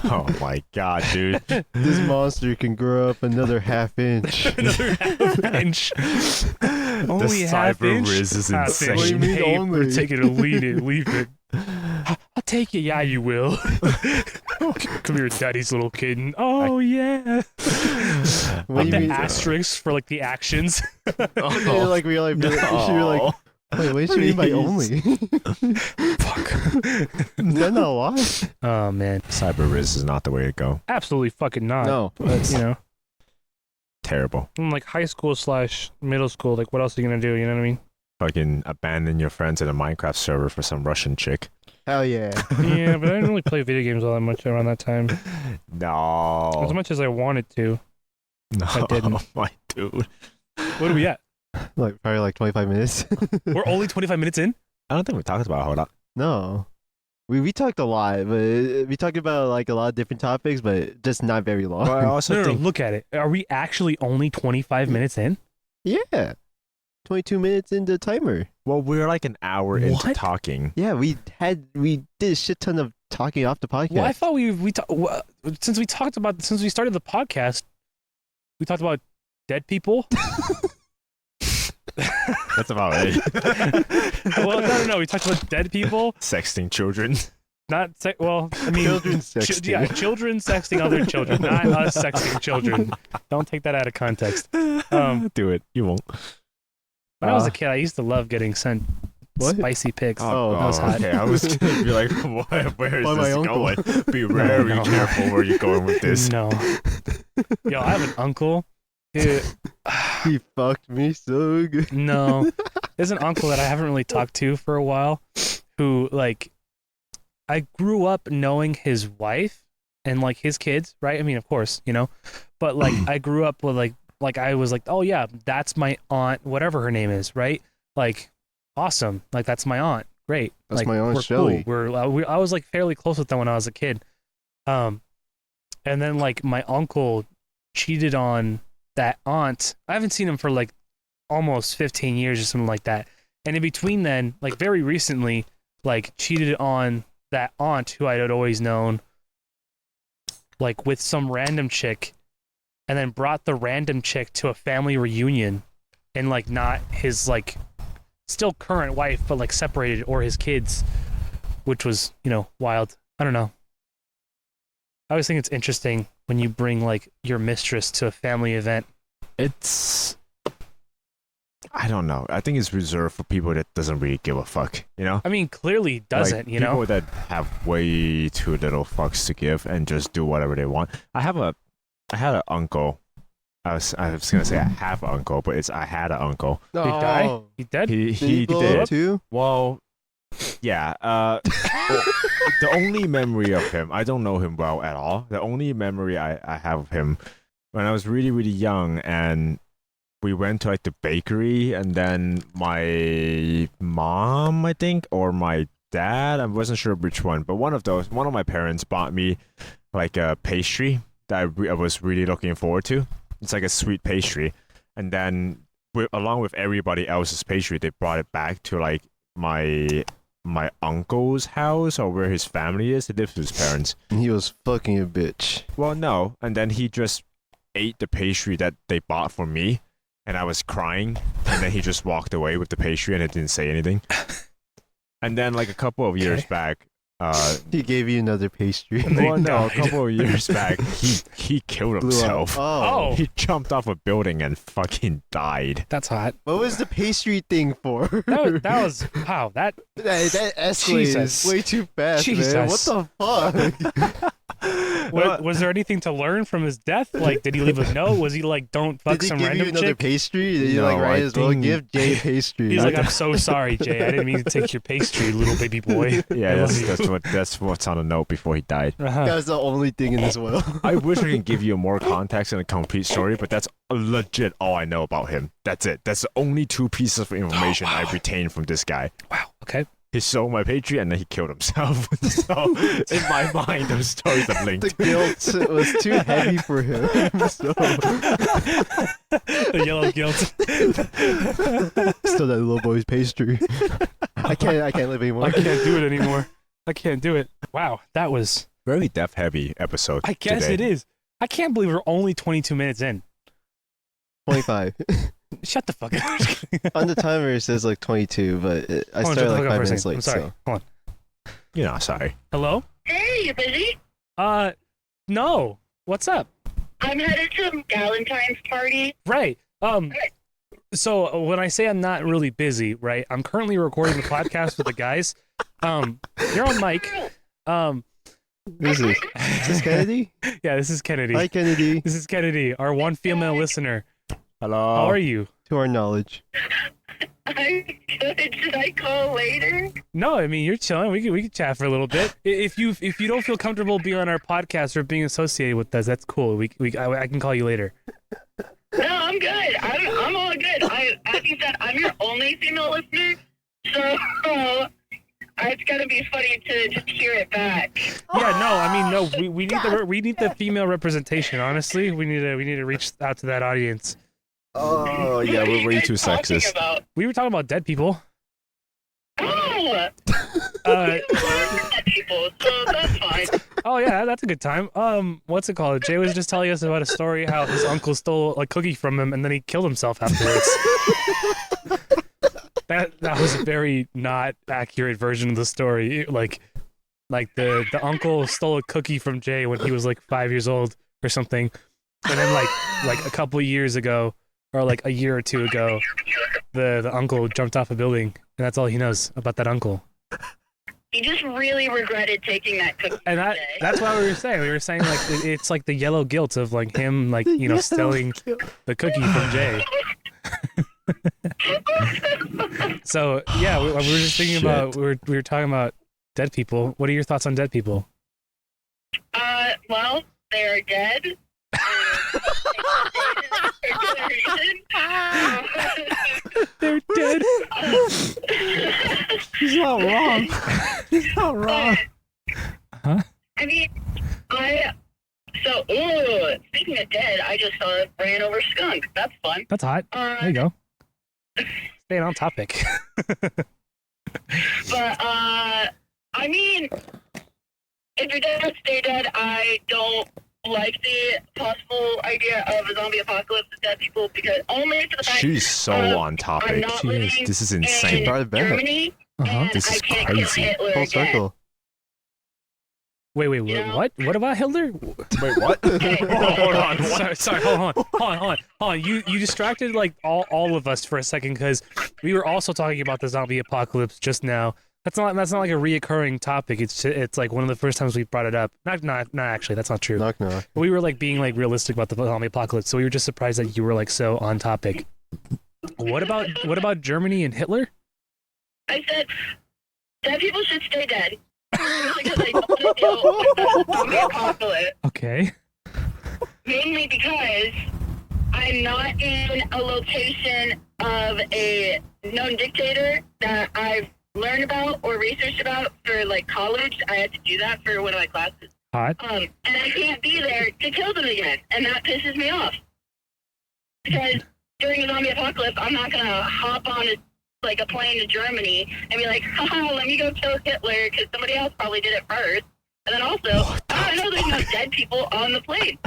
Oh my god, dude. This monster can grow up another half-inch. Another half-inch. Only the half cyber inch. riz is Half insane. inch. What do you mean Hey, only? we're taking it or leave it. I'll take it. Yeah, you will. Come here, daddy's little kitten. Oh, yeah. What do you The mean? asterisks for like the actions. Yeah, like we like, you're like, wait, what do you mean by only? Fuck. Is that not a lot? Oh, man. Cyber riz is not the way to go. Absolutely fucking not. No. But, you know, Terrible. like high school / middle school, like what else are you going to do? You know what I mean? Fucking abandon your friends in a Minecraft server for some Russian chick. Hell yeah. Yeah, but I didn't really play video games all that much around that time. No. As much as I wanted to. No, I didn't. my dude. What are we at? Like probably like 25 minutes. We're only 25 minutes in? I don't think we talked about a whole lot. No. We talked a lot, but we talked about like a lot of different topics, but just not very long. But I also No, think look at it. Are we actually only 25 minutes in? Yeah. 22 minutes into the timer. well, we're like an hour into What? talking. Yeah, we did a shit ton of talking off the podcast. Well, I thought since we started the podcast, we talked about dead people. That's about it. Well, no. We talked about dead people. Sexting children. Not I mean, Children sexting. yeah, children sexting other children, not us sexting children. Don't take that out of context. Do it. You won't. When I was a kid, I used to love getting sent What? spicy pics. Oh, that was hot. okay. I was gonna be like, where is By my this uncle. going? Be very No. careful where you're going with this. No. Yo, I have an uncle. Dude, He fucked me so good. no. There's an uncle that I haven't really talked to for a while who, like, I grew up knowing his wife and, like, his kids, right? I mean, of course, you know? But, like, I grew up with, like I was like, oh, yeah, that's my aunt, whatever her name is, right? Like, awesome. Like, that's my aunt. Great. That's like, my aunt we're Shelley. Cool. I was, like, fairly close with them when I was a kid. And then, like, my uncle cheated on that aunt. I haven't seen him for like almost 15 years or something like that. And in between then, like very recently, like cheated on that aunt who I had always known, like with some random chick, and then brought the random chick to a family reunion and like not his like still current wife, but like separated, or his kids, which was, you know, wild. I don't know. I always think it's interesting when you bring like your mistress to a family event. It's I don't know. I think it's reserved for people that doesn't really give a fuck, you know? I mean, clearly doesn't, Like, you know? people that have way too little fucks to give and just do whatever they want. I had an uncle. I was gonna say I have an uncle, but I had an uncle. Did he die? He dead? He Did he blow did. up too? Well, yeah. The only memory of him, I don't know him well at all. The only memory I have of him when I was really, really young, and we went to like the bakery, and then my mom, I think, or my dad, I wasn't sure which one, but one of my parents bought me like a pastry that I was really looking forward to. It's like a sweet pastry, and then along with everybody else's pastry, they brought it back to like my uncle's house, or where his family is. He lives with his parents. And he was fucking a bitch. Well, no, and then he just ate the pastry that they bought for me, and I was crying, and then he just walked away with the pastry, and it didn't say anything. And then like a couple of years Okay. back, He gave you another pastry. And they well, no, a died. couple of years back, he killed Blew up. himself. Oh. He jumped off a building and fucking died. That's hot. What was the pastry thing for? That was wow. That that escalated Jesus. way too fast, man. Jesus. What the fuck? was there anything to learn from his death? Like, did he leave a note? Was he like, "Don't fuck Did he some give you random another chick"? pastry? Did you No, like write I as well? think- Give Jay pastry. He's like, "I'm so sorry, Jay. I didn't mean to take your pastry, little baby boy." Yeah, I love you. that's what's on the note before he died. Uh-huh. That's the only thing in this world. I wish I could give you more context and a complete story, but that's legit all I know about him. That's it. That's the only 2 pieces of information I retained from this guy. Wow. Okay. He sold my pastry and then he killed himself. So in my mind, those stories are linked. The guilt was too heavy for him. So The yellow guilt. still that little boy's pastry. I can't live anymore. I can't do it anymore. I can't do it. Wow. That was. Very death heavy episode. I guess today. it is. I can't believe we're only 22 minutes in. 25. Shut the fuck up. On the timer it says like 22, but I Hold on, shut started the like fuck up 5 for a minutes second. late. I'm sorry. So. Hold You know, sorry. on. Hello? Hey, you busy? No. What's up? I'm headed to a Galentine's party. Right. So when I say I'm not really busy, right? I'm currently recording the podcast with the guys. You're on mic. This is this Kennedy? Yeah, this is Kennedy. Hi Kennedy. This is Kennedy, our one female listener. Hello. How are you? To our knowledge. I'm good. Should I call later? No, I mean you're chilling. We can chat for a little bit. If you don't feel comfortable being on our podcast or being associated with us, that's cool. I can call you later. No, I'm good. I'm all good. As you said, I'm your only female listener, so it's gonna be funny to just hear it back. Yeah, no, I mean no. We need the female representation. Honestly, we need to reach out to that audience. Oh, yeah, What are we're you way guys too talking sexist. about? We were talking about dead people. Oh, Uh, people. So that's fine. Oh yeah, that's a good time. What's it called? Jay was just telling us about a story how his uncle stole a cookie from him and then he killed himself afterwards. that was a very not accurate version of the story. Like the uncle stole a cookie from Jay when he was like 5 years old or something, and then like a couple of years ago or like a year or two ago, the uncle jumped off a building and that's all he knows about that uncle. He just really regretted taking that cookie. And today. that's what we were saying. We were saying like it's like the yellow guilt of like him like stealing the cookie from Jay. So yeah, we were just thinking Shit. about we were talking about dead people. What are your thoughts on dead people? Well, they are dead. They're dead. He's not wrong. He's not wrong. Huh? I mean, speaking of dead, I just ran over skunk. That's fun. That's hot. There you go. Staying on topic. But, I mean, if you're dead, stay dead. I don't like the possible idea of a zombie apocalypse with dead people because only for the fact She's so on I'm topic. not She is. living This is in insane. Brought it back. Germany, Uh-huh. and This I is can't kill crazy. Hitler Full again. circle. Wait, Yeah. what about Hitler? Wait, what? Hold on. Sorry, hold on. You distracted like all of us for a second because we were also talking about the zombie apocalypse just now. That's not like a reoccurring topic. It's like one of the first times we brought it up. Not actually. That's not true. Knock knock. We were like being like realistic about the zombie apocalypse, so we were just surprised that you were like so on topic. What about Germany and Hitler? I said, dead people should stay dead. Because I don't want to deal with the zombie apocalypse. Okay. Mainly because I'm not in a location of a known dictator that I've learned about or researched about for like college. I had to do that for one of my classes. Hot. And I can't be there to kill them again, and that pisses me off. Because during a zombie apocalypse, I'm not gonna hop on a plane to Germany and be like, haha, let me go kill Hitler because somebody else probably did it first. And then also, I know there's no dead people on the plane.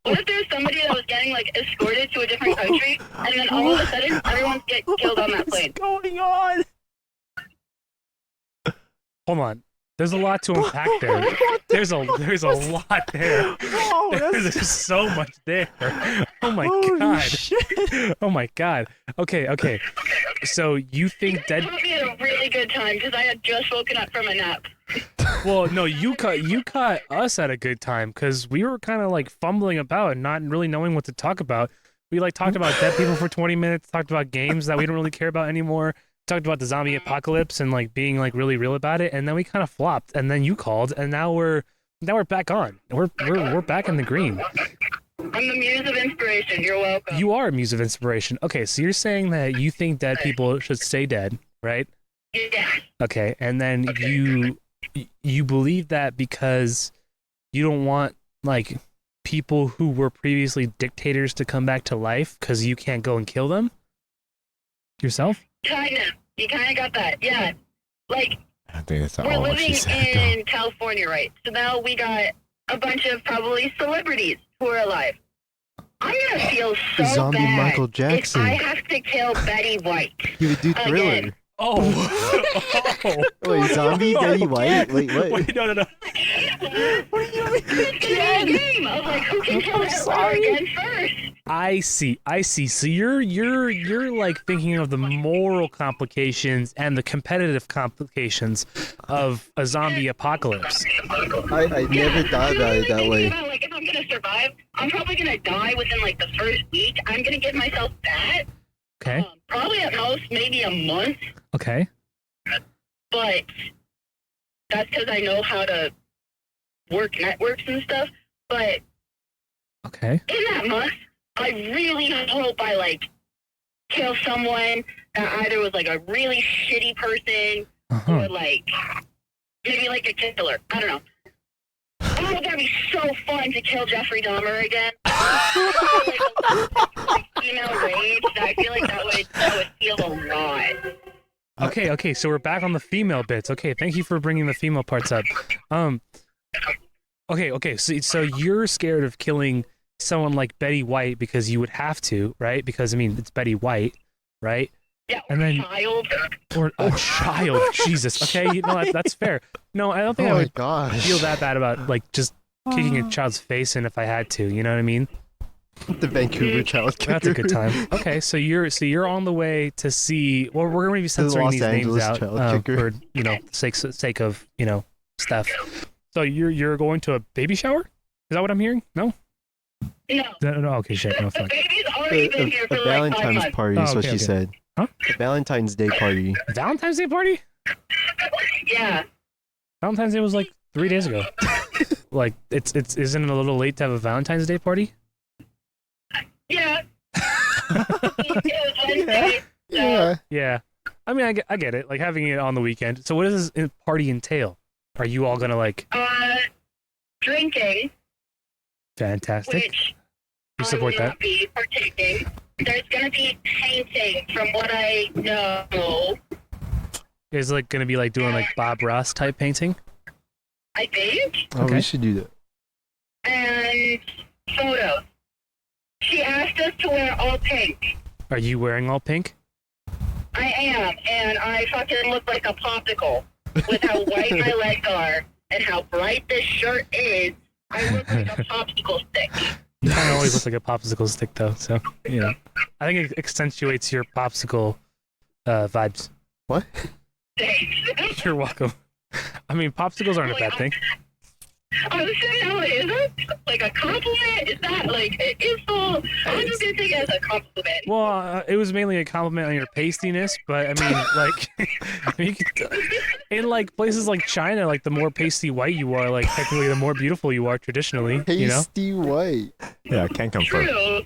What if there's somebody that was getting like escorted to a different country, and then all of a sudden everyone's getting killed on that plane? What's going on? Hold on. There's a lot to unpack there. There's a lot there. There's so much there. Oh my god. Shit. Oh my god. Okay. So you think That dead? put me at a really good time because I had just woken up from a nap. Well, no, you caught us at a good time because we were kind of like fumbling about and not really knowing what to talk about. We like talked about dead people for 20 minutes, talked about games that we don't really care about anymore, talked about the zombie apocalypse and like being like really real about it, and then we kind of flopped, and then you called, and now we're back on. We're back in the green. I'm the muse of inspiration. You're welcome. You are a muse of inspiration. Okay, so you're saying that you think dead people should stay dead, right? Yeah. Okay, and then you believe that because you don't want like people who were previously dictators to come back to life because you can't go and kill them yourself? Kinda. You kinda got that. Yeah. Like, I think that's we're all living she said. in California, right? So now we got a bunch of probably celebrities who are alive. I'm gonna feel so Zombie bad Michael if Jackson. I have to kill Betty White. You would do Thriller. Again. Oh. Wait, zombie Betty White? Wait, what? Wait, no. What do you mean? It's gonna be a game of like who can kill Hitler again first. I see. So you're like thinking of the moral complications and the competitive complications of a zombie apocalypse. I never thought about it that way. About, like, if I'm gonna survive, I'm probably gonna die within like the first week. I'm gonna give myself that. Okay. Probably at most maybe a month, Okay. but that's because I know how to work networks and stuff. But Okay. in that month, I really hope I like kill someone that either was like a really shitty person Uh-huh. or like maybe like a killer. I don't know. Oh, that'd be so fun to kill Jeffrey Dahmer again. like female rage. I feel like that would feel a lot. Okay, so we're back on the female bits. Okay, thank you for bringing the female parts up. Okay, so you're scared of killing someone like Betty White because you would have to, right? Because I mean, it's Betty White, right? Yeah, or And then- child. Or a child. Jesus. Okay, you know that's fair. No, I don't think Oh I my would gosh. feel that bad about like just kicking a child's face in if I had to. You know what I mean? The Vancouver child kicker. That's a good time. Okay, so you're on the way to see. Well, we're going to be censoring Los these Angeles names out child kicker. for sake of stuff. So you're going to a baby shower? Is that what I'm hearing? No. No. Okay, shit. No, The fuck. baby's already been here A for like 5 Valentine's months. party is Oh, what okay, she okay. said. Huh? A Valentine's Day party. Valentine's Day party? Yeah. Valentine's Day was like 3 days ago. Like it's isn't it a little late to have a Valentine's Day party? Yeah. It was Wednesday. So, Yeah. Yeah. I mean, I get it. Like having it on the weekend. So what does this party entail? Are you all gonna like drinking, fantastic? which You I support will that? not be partaking. There's going to be painting, from what I know. Is it like gonna be like doing like Bob Ross type painting? I think. Oh, Okay. we should do that. And photos. She asked us to wear all pink. Are you wearing all pink? I am, and I fucking look like a popsicle with how white my legs are and how bright this shirt is. I look like a popsicle stick. You kind of always look like a popsicle stick though, so I think it accentuates your popsicle vibes. What? Thanks. You're welcome. I mean, popsicles aren't a bad thing. I was saying, how is that like a compliment? Is that like an insult? I'm just gonna take it as a compliment. Well, it was mainly a compliment on your pastiness, but I mean, like, you could, in like places like China, like the more pasty white you are, like technically the more beautiful you are traditionally. You know? Pasty white. Yeah, I can confirm. True.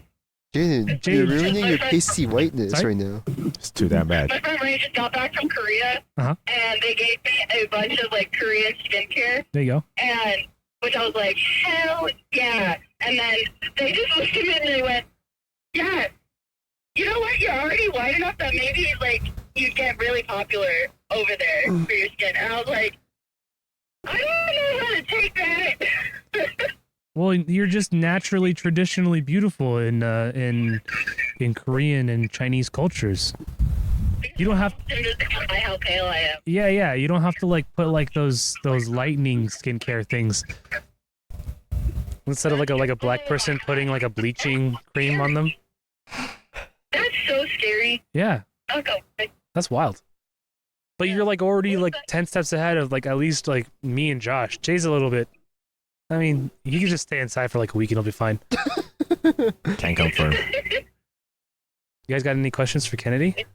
Jaden, you're ruining your pasty whiteness Sorry? right now. It's too damn bad. My friend Ray just got back from Korea, Uh-huh. and they gave me a bunch of like Korean skincare, There you go. and which I was like, hell yeah. And then they just looked at me and they went, yeah, you know what? You're already white enough that maybe like you get really popular over there for your skin. And I was like, I don't know how to take that. Well, you're just naturally, traditionally beautiful in Korean and Chinese cultures. Yeah, You don't have. Just by how pale I am. Yeah. You don't have to like put like those lightning skincare things. Instead of like a black person putting like a bleaching cream on them. That's so scary. Yeah, I'll go. that's wild. But you're like already like 10 steps ahead of like at least like me and Josh. Jay's a little bit. I mean, you can just stay inside for like a week and it'll be fine. Can't confirm. You guys got any questions for Kennedy?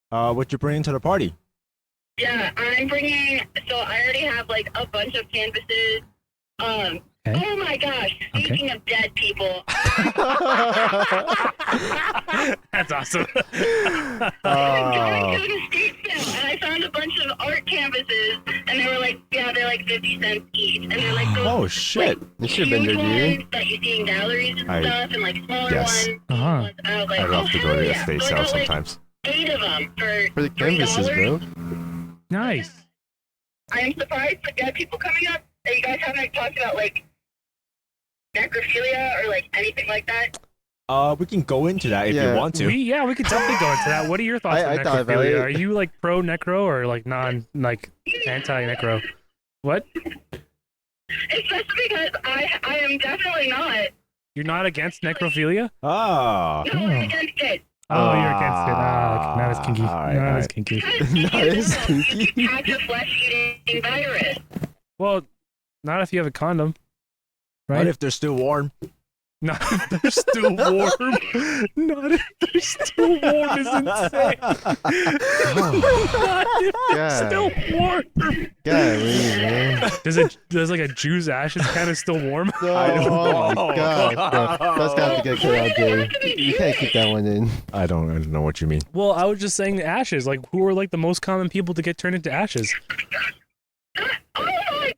What you bringing to the party? Yeah, I'm bringing. So I already have like a bunch of canvases. Okay. Oh my gosh! Speaking of dead people, That's awesome. I was going to an estate sale and I found a bunch of art canvases, and they were like, they're like 50 cents each, and they're like those Oh shit! This should have been huge there, dude. ones that you see in galleries and stuff, and like smaller Yes. ones. Uh-huh. And I was like, I love to go hell to the yeah. estate So I sale got, like, sometimes. 8 of them For the canvases, $3. bro. Nice. I am surprised with dead people coming up that you guys haven't talked about like necrophilia or like anything like that. We can go into that if Yeah. you want to. We could definitely go into that. What are your thoughts on I thought about necrophilia? it. Are you like pro necro or like non like anti necro? What? Especially because I am definitely not. You're not against necrophilia? Ah. No, I'm against it. Oh, you're against it. Ah, okay. Not as kinky. Alright, Not as alright. kinky. Not as kinky. Attack a flesh-eating virus. Well, not if you have a condom, right? What if they're still warm? Not if they're still warm. Not if they're still warm is insane. Not if they're God. still warm. Golly, man. Does like a Jew's ashes kind of still warm? Oh, oh my god. No, that's got to get cut out, Jay. You can't keep that one in. I don't know what you mean. Well, I was just saying the ashes. Like, who are like the most common people to get turned into ashes? Oh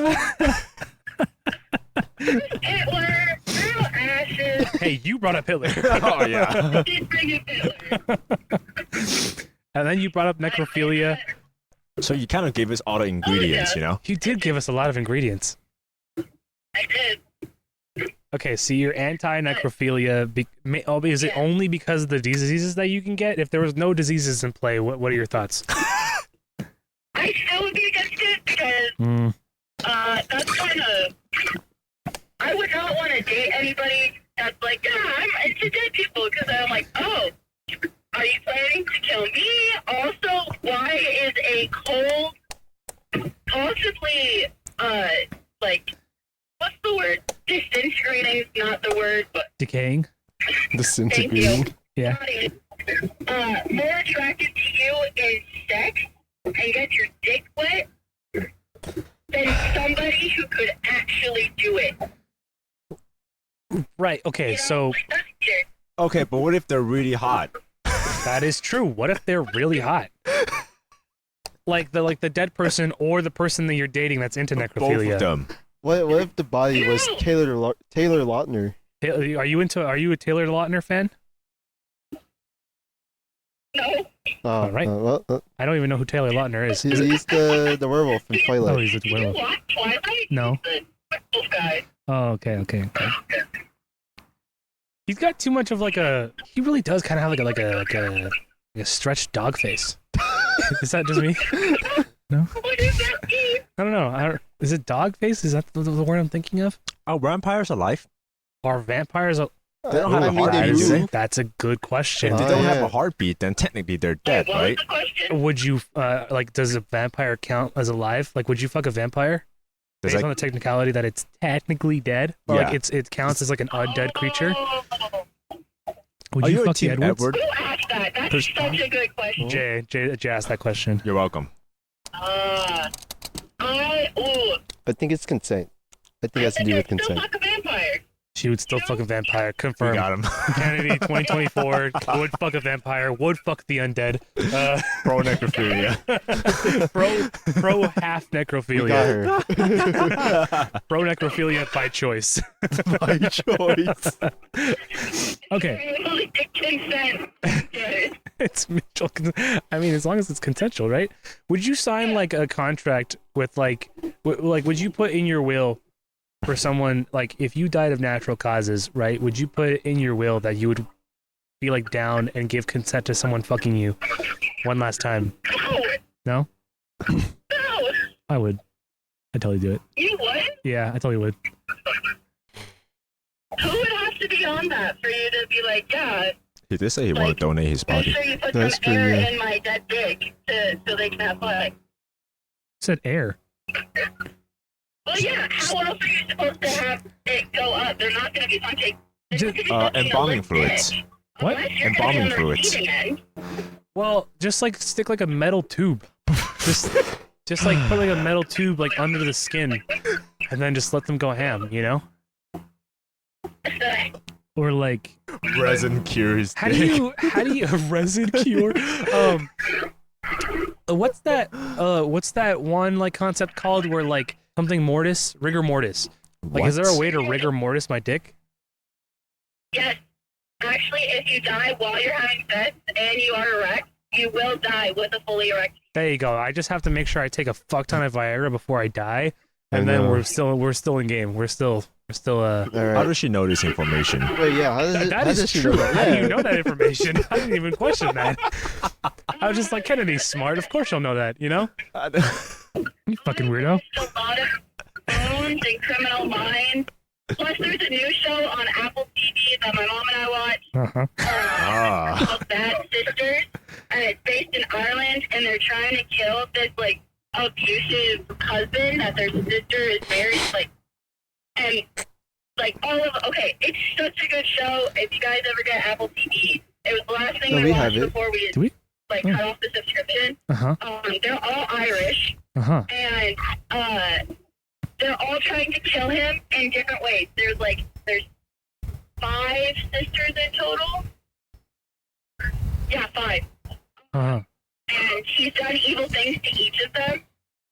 my Hitler, real ashes. Hey, you brought up Hitler. Oh yeah. Did bring up Hitler. And then you brought up necrophilia. So you kind of gave us all the ingredients, you know? You did give us a lot of ingredients. I did. Okay, so you're anti-necrophilia. Is it only because of the diseases that you can get? If there was no diseases in play, what are your thoughts? I still would be against it because that's kind of. I would not want to date anybody that's like, yeah, I'm into dead people, because I'm like, oh, are you planning to kill me? Also, why is a cold, possibly, like, what's the word? Disintegrating is not the word, but Decaying? thank you. Disintegrating. Yeah. More attracted to you in sex and get your dick wet than somebody who could actually do it. Right, okay, You know, so like, that's it. Okay, but what if they're really hot? that is true. What if they're really hot? Like the dead person or the person that you're dating that's into Both necrophilia. of them. What if the body was Taylor Lautner? Are you a Taylor Lautner fan? No. Oh, right. Well, I don't even know who Taylor Lautner is. he's the werewolf from Oh, Twilight. he's a Did you werewolf. watch Twilight? No. The werewolf guy. Oh, okay. He's got too much of like a. He really does kind of have like a stretched dog face. Is that just me? What does that mean? I don't know. Is it dog face? Is that the word I'm thinking of? Are vampires alive? Are vampires? They don't have a heart, they do they? move. That's a good question. If they Oh, don't have yeah. a heartbeat, then technically they're dead, What was right? the question? Would you like? Does a vampire count as alive? Like, would you fuck a vampire? There's Based like, on the technicality that it's technically dead, or Yeah. like it counts as like an undead creature. Oh, Would are you you a fuck the team Edwards? Edward? who asked that? That's such a good question. Jay asked that question. You're welcome. I think it's consent. I think it has to do with Still consent. fuck a vampire. She would still fuck a vampire. We Confirmed. got him. Kennedy 2024 would fuck a vampire. Would fuck the undead. Pro necrophilia. Pro half We necrophilia. got her. Pro necrophilia by choice. By choice. Okay. Consent. Good. It's mutual. I mean, as long as it's consensual, right? Would you sign like a contract with like would you put in your will for someone, like, if you died of natural causes, right, would you put in your will that you would be, like, down and give consent to someone fucking you one last time? No. No? No. I would. I'd totally do it. You would? Yeah, I totally would. Who would have to be on that for you to be like, yeah, He did say he wanted Like, to donate his make body. sure you put That's some true, air yeah. in my dead dick so they can have fun? Said air. Well, yeah, how else are you supposed to have it go up? They're not going to be punching. Embalming fluids. What? Embalming fluids. Well, just like stick like a metal tube. just like put like a metal tube like under the skin, and then just let them go ham. You know? Or like Resin cures. how do you resin cure? What's that one like concept called where like something mortis, rigor mortis? Like, is there a way to rigor mortis my dick? Yes. Actually, if you die while you're having sex and you are erect, you will die with a fully erect. There you go. I just have to make sure I take a fuck ton of Viagra before I die, I and then know. we're still in game. We're still All How right. does she know this information? Wait, yeah. How does it, That how is does she true. know that? How do Yeah. you know that information? I didn't even question that. I was just like, Kennedy's smart. Of course she'll know that, you know? You fucking weirdo. There's a lot of bones and criminal minds. Plus, there's a new show on Apple TV that my mom and I watch. Uh-huh. Called Bad Sisters, and it's based in Ireland, and they're trying to kill this like abusive husband that their sister is married, like, and like all of. Okay, it's such a good show. If you guys ever get Apple TV, it was the last thing No, we we watched have it. before we Do we? like Oh. cut off the subscription. Uh-huh. They're all Irish, Uh-huh. and they're all trying to kill him in different ways. There's 5 sisters in total. Yeah, 5. Uh-huh. And he's done evil things to each of them,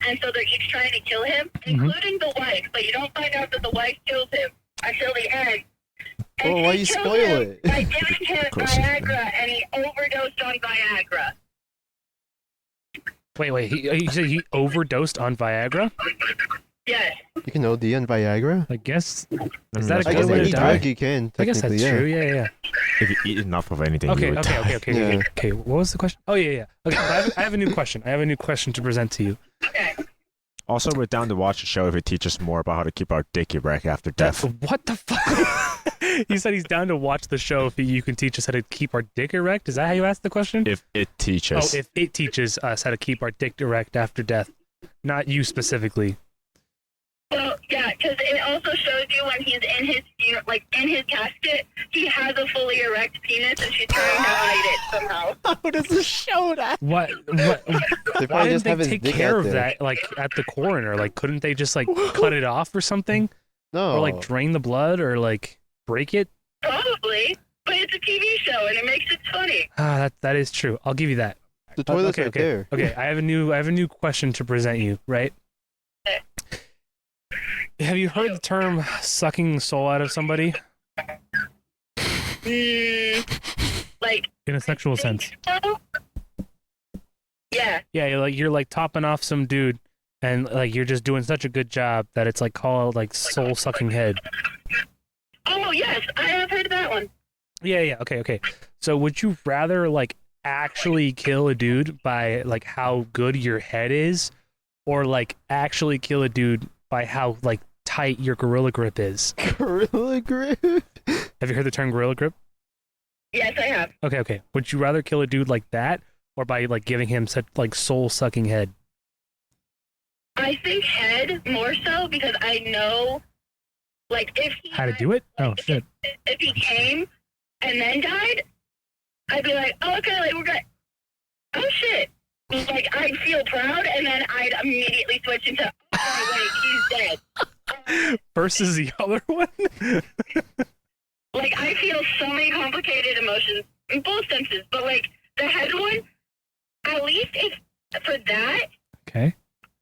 and so they're each trying to kill him, including the wife. But you don't find out that the wife kills him until the end. And Oh, why she you kills spoil him it? By giving him course. Viagra, and he overdosed on Viagra. Wait. He said he overdosed on Viagra? Yes. You can OD on Viagra? I guess. I mean, Is that that's a I good guess way one to any die? drug you can, I guess that's technically, yeah. true. Yeah. If you eat enough of anything, Okay. you would die. Yeah. Okay. What was the question? Oh yeah. Okay. I have a new question. I have a new question to present to you. Okay. Also, we're down to watch a show if it teaches more about how to keep our dick erect after death. What the fuck? He said he's down to watch the show if you can teach us how to keep our dick erect. Is that how you asked the question? If it teaches. Oh, if it teaches us how to keep our dick erect after death, not you specifically. Well, yeah, because it also shows you when he's in his in his casket, he has a fully erect penis, and she's trying to hide it somehow. How does it show that? What? They Why probably didn't just they have his take dick care out of there. that, like at the coroner? Like, couldn't they just like cut it off or something, No. or like drain the blood, or like break it? Probably, but it's a TV show, and it makes it funny. Ah, that is true. I'll give you that. the toilet's okay, right there. Okay, I have a new question to present you, right? Okay. Have you heard the term sucking the soul out of somebody Like, in a sexual sense? yeah, Yeah, you're like topping off some dude, and like you're just doing such a good job that it's like called like soul sucking head. oh yes, I have heard of that one. Yeah, okay. So would you rather like actually kill a dude by like how good your head is, or like actually kill a dude by how like tight your gorilla grip is? Gorilla grip. Have you heard the term gorilla grip? Yes, I have. Okay. Would you rather kill a dude like that, or by like giving him such like soul sucking head? I think head more so because I know, like, if he How to had- do it? Oh like, shit. If he came and then died, I'd be like, oh, okay, like we're good. Oh shit. Like I'd feel proud, and then I'd immediately switch into, oh wait, he's dead. Versus the other one? Like I feel so many complicated emotions in both senses, but like the head one, at least if for that, Okay.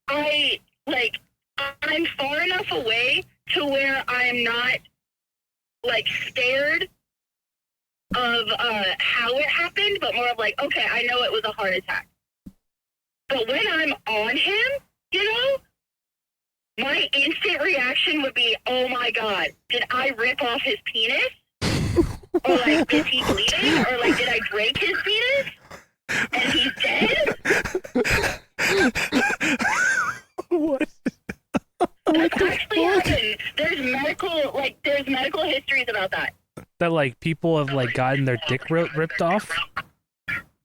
I'm far enough away to where I'm not like scared of how it happened, but more of like, okay, I know it was a heart attack. But when I'm on him, you know, my instant reaction would be, oh my god, did I rip off his penis? Or like, is he bleeding? Or like, did I break his penis? And he's dead? What? That's actually happened. There's medical histories about that. That like people have like gotten their dick ripped off?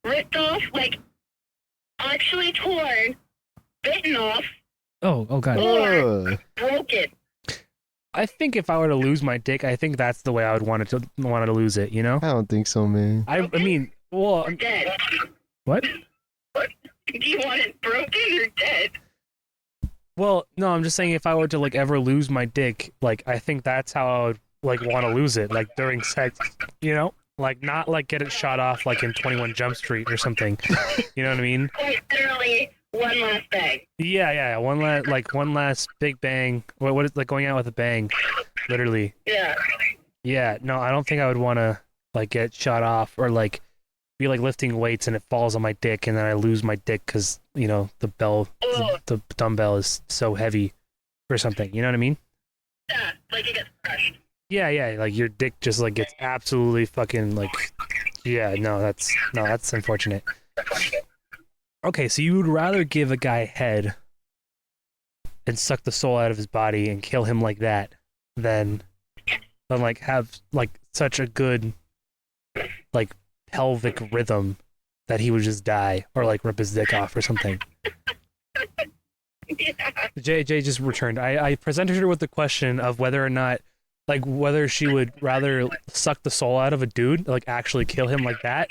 Ripped off, like, actually torn, bitten off, Oh god. Ugh. broken. I think if I were to lose my dick, I think that's the way I would want to lose it, you know? I don't think so, man. I mean, well, Or dead. what? Do you want it broken or dead? Well, no, I'm just saying if I were to like ever lose my dick, like I think that's how I would like want to lose it, like during sex, you know? Like not like get it shot off like in 21 Jump Street or something. You know what I mean? Quite literally, one last bang. Yeah. One last big bang. What is like going out with a bang? Literally. Yeah. Yeah. No, I don't think I would want to like get shot off or like be like lifting weights and it falls on my dick and then I lose my dick because you know the the dumbbell is so heavy or something. You know what I mean? Yeah, like it gets crushed. Yeah. Like your dick just like gets absolutely fucking like. Yeah. No, that's unfortunate. Okay, so you would rather give a guy head and suck the soul out of his body and kill him like that than like have like such a good like pelvic rhythm that he would just die or like rip his dick off or something. Yeah. JJ just returned. I presented her with the question of whether or not like whether she would rather suck the soul out of a dude, like actually kill him like that,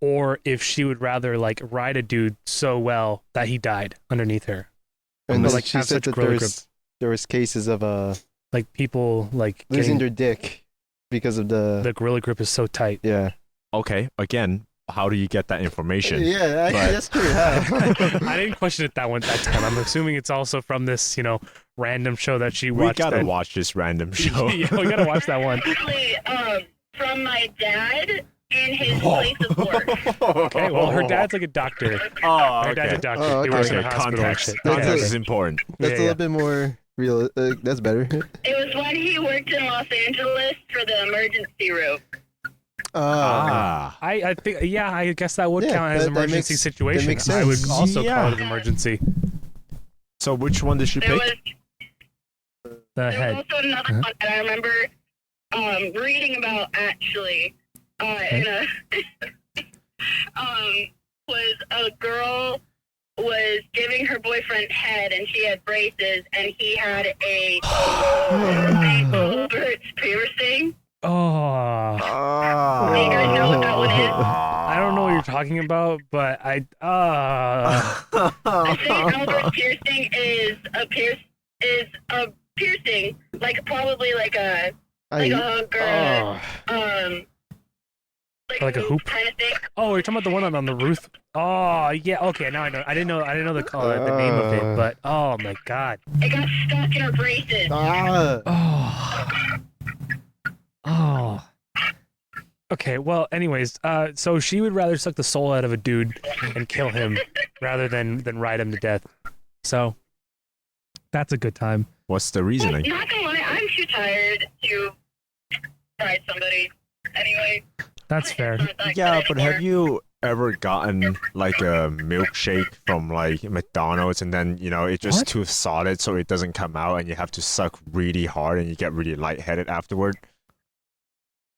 or if she would rather like ride a dude so well that he died underneath her. And But, then like, she have said such that gorilla there was cases of Like people like losing getting, their dick because of the gorilla grip is so tight. yeah. Okay, again, how do you get that information? Yeah, But- that's true. How? I didn't question it that time. I'm assuming it's also from this, you know, random show that she We watched. gotta watch this random show. Yeah, we gotta watch that one. Actually, from my dad in his place of work. Okay, well, her dad's like a doctor. Oh, Her dad's a doctor. Oh, He okay. works in a Okay, hospital and context. shit. That's Context it. is important. That's a Yeah. little bit more real. That's better. It was when he worked in Los Angeles for the emergency room. Ah. I think, yeah, I guess that would Yeah, count as that emergency makes- situation. that makes I would sense. also Yeah. call it an emergency. So which one did she There pick? was The There head. was also another one that I remember reading about actually. In a was a girl was giving her boyfriend head and she had braces and he had a Albert's piercing. Oh, Do you guys know what that one is? I don't know what you're talking about, but I think Albert's piercing is a piercing, like probably like a hook or Like a hoop? kind of thing. Oh, you're talking about the one on the roof? Oh, yeah. Okay, now I know. I didn't know the name of it, but oh my god. It got stuck in her braces. Oh. Okay. Well, anyways, so she would rather suck the soul out of a dude and kill him rather than ride him to death. So that's a good time. What's the reasoning? Not gonna lie, I'm too tired to ride somebody. Anyway. That's fair. Yeah, but have you ever gotten like a milkshake from like McDonald's and then it's just What? too solid so it doesn't come out and you have to suck really hard and you get really lightheaded afterward?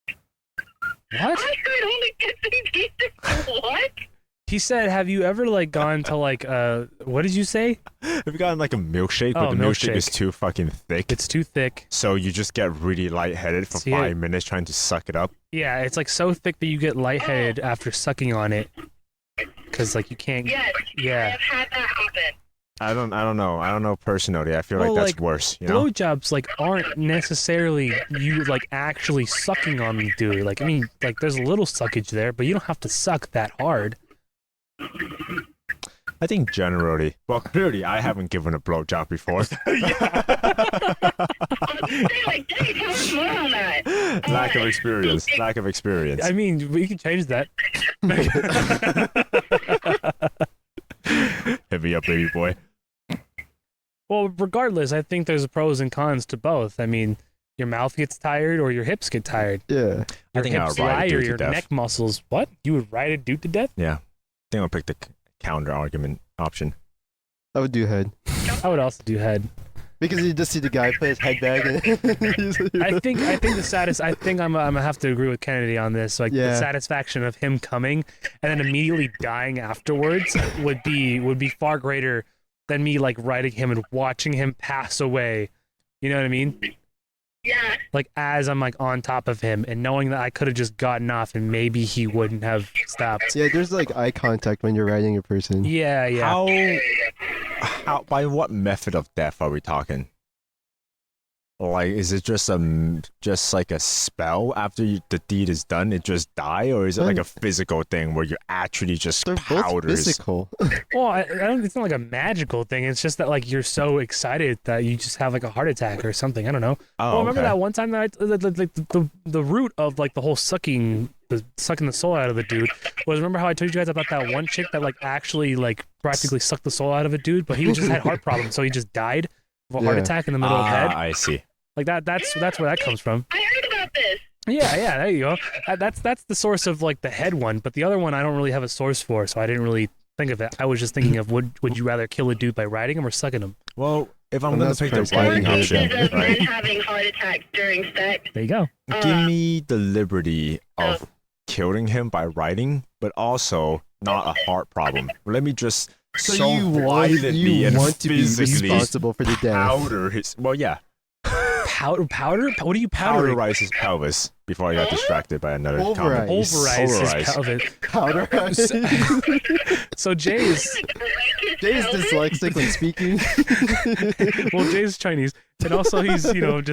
What? I could only get 3 pieces. What? He said, "Have you ever like gone to like what did you say? Have you gotten like a milkshake Oh, but the milkshake is milkshake. too fucking thick? It's too thick. So you just get really lightheaded for See, 5 minutes trying to suck it up? Yeah, it's like so thick that you get lightheaded after sucking on it, because like you can't. Yes. Yeah. I've had that happen. I don't know personally. I feel like Well, that's like, worse, you know? Blowjobs like aren't necessarily you like actually sucking on the dude. Like I mean, like there's a little suckage there, but you don't have to suck that hard. I think generally. Well, clearly I haven't given a blowjob before. Like, dang, tell us more on that. Lack of experience. Lack of experience. I mean, we can change that. Hit me up, baby boy. Well, regardless, I think there's pros and cons to both. I mean, your mouth gets tired or your hips get tired. Yeah. I think I hips would ride lie a or dude to your death. neck muscles. What? You would ride a dude to death? Yeah. I think I'll pick the counter argument option. I would do head. I would also do head. Because you just see the guy put his head back and I think the saddest. I think I'm gonna have to agree with Kennedy on this. Like the Yeah. satisfaction of him coming and then immediately dying afterwards would be far greater than me like riding him and watching him pass away. You know what I mean? Yeah. Like as I'm like on top of him and knowing that I could have just gotten off and maybe he wouldn't have stopped. Yeah, there's like eye contact when you're riding a person. Yeah, yeah. How by what method of death are we talking? Like, is it just like a spell after the deed is done, it just die, or is it like a physical thing where you actually just They're both powders? physical. Well, I don't. It's not like a magical thing. It's just that like you're so excited that you just have like a heart attack or something. I don't know. Oh, Well, remember okay. that one time that the root of like the whole sucking the soul out of the dude was, remember how I told you guys about that one chick that like actually like practically sucked the soul out of a dude, but he just had heart problems, so he just died of a heart Yeah. attack in the middle of head. I see. Like that's where that comes from. I heard about this. Yeah, there you go. That's the source of like the head one, but the other one I don't really have a source for, so I didn't really think of it. I was just thinking of would you rather kill a dude by riding him or sucking him? Well, if I'm I'm gonna not pick the surprised riding by Cases option, of men right? having heart attacks during sex. There you go. Give me the liberty of killing him by riding, but also not a heart problem. Let me just So you violently and want to be physically responsible for the death. powder his. Well, yeah, Powder? What are you powdering? powderize his pelvis before I got distracted by another Pulverize. comment. Pulverize his Pulverize. pelvis. Powder. So Jay is Jay's dyslexic when speaking. well, Jay's Chinese, and also he's He can't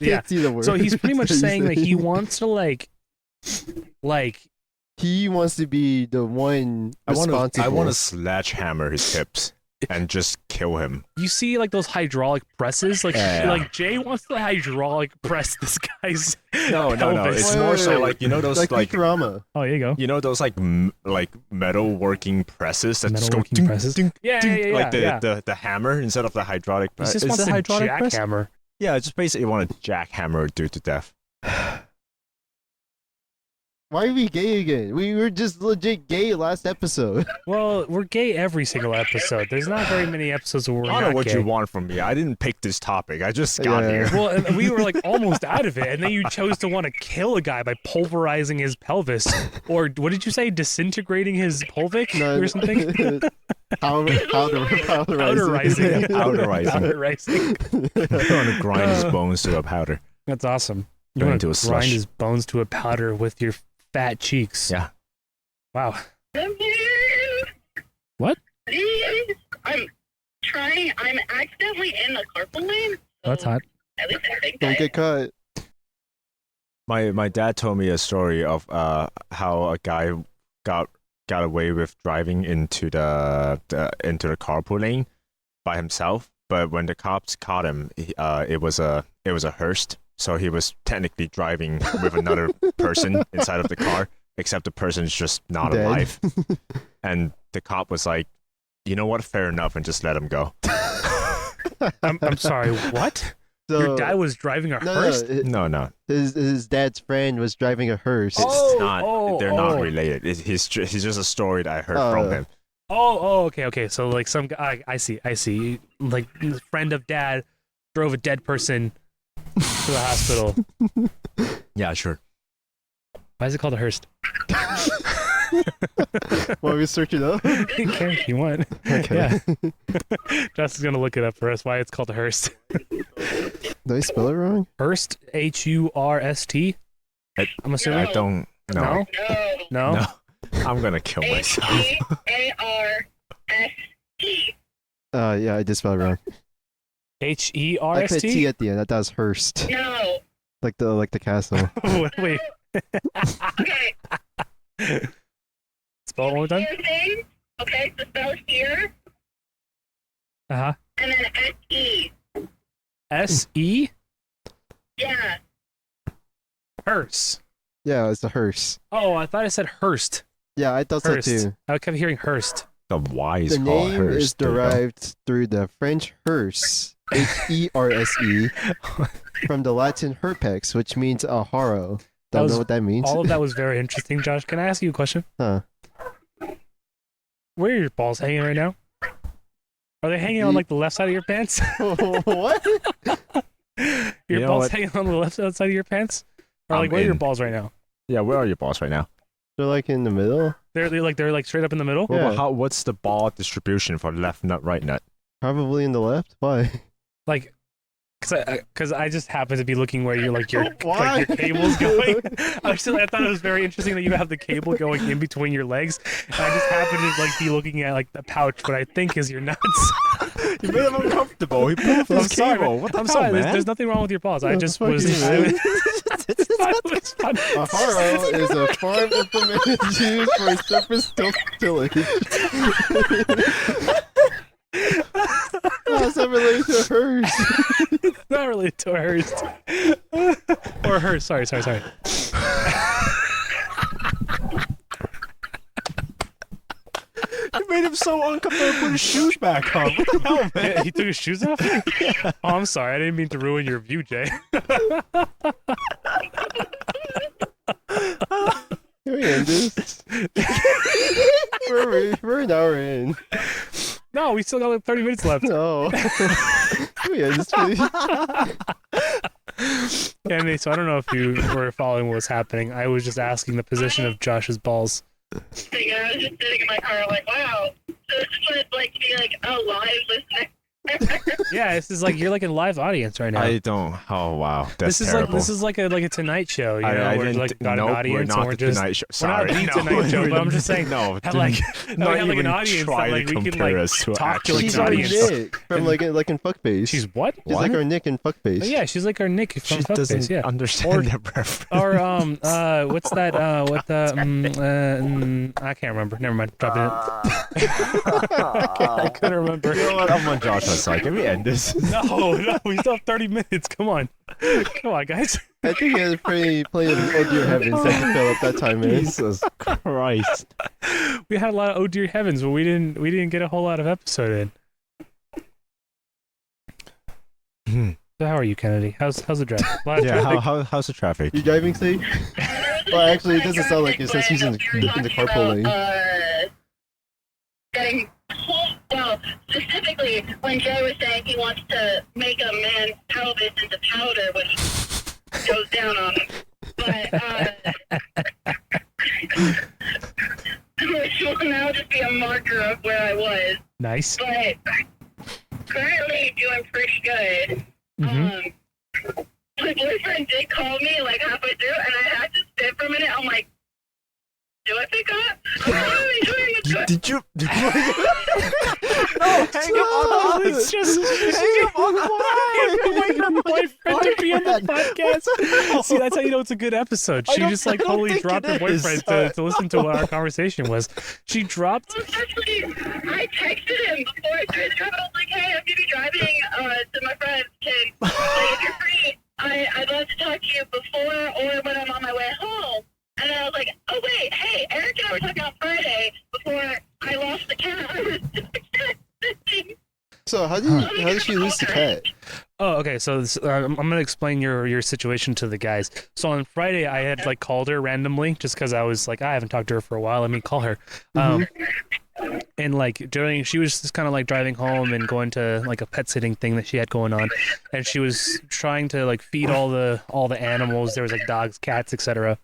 yeah. see the word. So he's pretty much saying that he wants to like he wants to be the one responsible. I want to sledgehammer his hips and just kill him. you see like those hydraulic presses, like Yeah. like Jay wants to hydraulic press this guy's. No. pelvis. It's more so Wait. like, you know, those like like Futurama. Oh, there you go. you know those like metal working presses that just go Metalworking ding, presses? ding, Yeah, ding, yeah, like yeah. the hammer instead of the hydraulic He press. just Is wants it to hydraulic press? jackhammer. Yeah, I just basically want to jackhammer a dude to death. Why are we gay again? We were just legit gay last episode. Well, we're gay every single episode. There's not very many episodes where we're I don't not know what gay. you want from me. I didn't pick this topic. I just got Yeah. here. Well, and we were like almost out of it, and then you chose to want to kill a guy by pulverizing his pelvis, or what did you say, disintegrating his pelvic or something? Powderizing. Powderizing. Powderizing. Powderizing. I want to grind his bones to a powder. That's awesome. You Turn want to into a grind slush. his bones to a powder with your fat cheeks. Yeah. Wow. Please. What? Please. I'm trying. I'm accidentally in the carpool lane. That's hot. At least I think Don't I get caught. My dad told me a story of how a guy got away with driving into the carpool lane by himself, but when the cops caught him, it was a hearse, so he was technically driving with another person inside of the car, except the person's just not Dead. alive. And the cop was like, "You know what? Fair enough," and just let him go. I'm sorry, what? So, Your dad was driving a hearse? No, His dad's friend was driving a hearse. Oh, it's not. They're not related. He's just a story that I heard from him. Okay. So like some guy, I see. Like a friend of dad drove a dead person to the hospital. Yeah, sure. Why is it called a hearse? Want me to search it up? You can if you want. Okay. Yeah. Justin's gonna look it up for us. Why it's called a hearse? Did I spell it wrong? Hearst, Hurst. I'm assuming. I don't know. No. No. I'm gonna kill myself. Harrst. Yeah, I did spell it wrong. I put T Herst. at the end. That was Hearst. No. Like the castle. Wait. Okay. Spell it one more time. Here thing. Okay, so spell here, Uh huh. and then S-E. S-E. Yeah. Hearse. Yeah, it's a hearse. Oh, I thought I said Hearst. Yeah, I thought Hearst. so too. I kept hearing Hearst. The Y is The called name is harrassed. There you go. derived through the French hearse, H-E-R-S-E, from the Latin herpex, which means a harrow. That Don't was know what that means. All of that was very interesting, Josh. Can I ask you a question? Huh. Where are your balls hanging right now? Are they hanging on like the left side of your pants? What? Your You know balls what? hanging on the left side of your pants? Or like I'm where are your in. balls right now? Yeah, where are your balls right now? They're like in the middle? They're like straight up in the middle. Well, Yeah. what's the ball distribution for left nut, right nut? Probably in the left? Why? Like, cause I just happen to be looking where your Why? cable's going. I thought it was very interesting that you have the cable going in between your legs. And I just happen to like be looking at like the pouch, what I think is your nuts. You made him uncomfortable. He pulled I'm his sorry, cable. man. What the I'm hell, sorry. man? There's nothing wrong with your balls. I The just fuck was. is I it? thought it was fun. A harrow is a farm implement used for surface tillage. How's that related to hers? Not related to hers. Or hers. Sorry. You made him so uncomfortable to put his shoes back on. What the hell, man? Yeah, he took his shoes off? Oh, I'm sorry. I didn't mean to ruin your view, Jay. Can we end this? We're an hour in. No, we still got like 30 minutes left. No. Can we end this, please? Anyway, so I don't know if you were following what was happening. I was just asking the position of Josh's balls. thing. I was just sitting in my car, like, wow. So this is what it's like to be like a live listener. Yeah, this is like you're like a live audience right now. I don't. Oh wow, that's this is terrible. like a Tonight Show. You know, I we're didn't. like got Nope, an audience we're and not we're the just Tonight Show. we're not Sorry, the Tonight Show, but I'm just saying no, have like not we have like an even audience try that like to we can compare like us to talk to actual like She's an our audience. Nick from like in Fuckface. She's what? She's like our Nick in Fuckface. Oh, yeah, she's like our Nick from She Fuckface. doesn't Yeah. understand their preference. Or what's that? I can't remember. Never mind. Drop it. I couldn't remember. You know what? I'm on Joshua's side. Can we end this? No, we still have 30 minutes. Come on, guys. I think he has plenty of Oh Dear Heavens that can fill up that time in. Jesus Christ. We had a lot of Oh Dear Heavens, but we didn't get a whole lot of episode in. So how are you, Kennedy? How's the drive? A lot of Yeah, traffic? how's the traffic? You driving safe? Well, actually, it doesn't sound like it since he's in the carpool lane. Getting well, specifically when Jay was saying he wants to make a man's pelvis into powder when he goes down on him. But which will now just be a marker of where I was. Nice. But currently doing pretty good. Mhm. My boyfriend did call me like halfway through, and I had to sit for a minute. I'm like, do I pick up? I'm really doing it good. Did you? No, hang Stop. up on us. It's just Hang up on your boyfriend to be on the podcast. See, that's how you know it's a good episode. She just like don't totally think dropped it her is. boyfriend to listen to what our conversation was. She dropped. Especially, I texted him before I started driving. I was like, hey, I'm going to be driving to my friend's kid. Like, if you're free, I'd love to talk to you before or when I'm on my way home. And then I was like, oh, wait, hey, Eric and I were talking on Friday before I lost the cat. I was So how did she lose the cat? Oh, okay. So I'm gonna explain your situation to the guys. So on Friday, I had like called her randomly just because I was like, I haven't talked to her for a while. Let me call her. And like she was just kind of like driving home and going to like a pet sitting thing that she had going on, and she was trying to like feed all the animals. There was like dogs, cats, etc.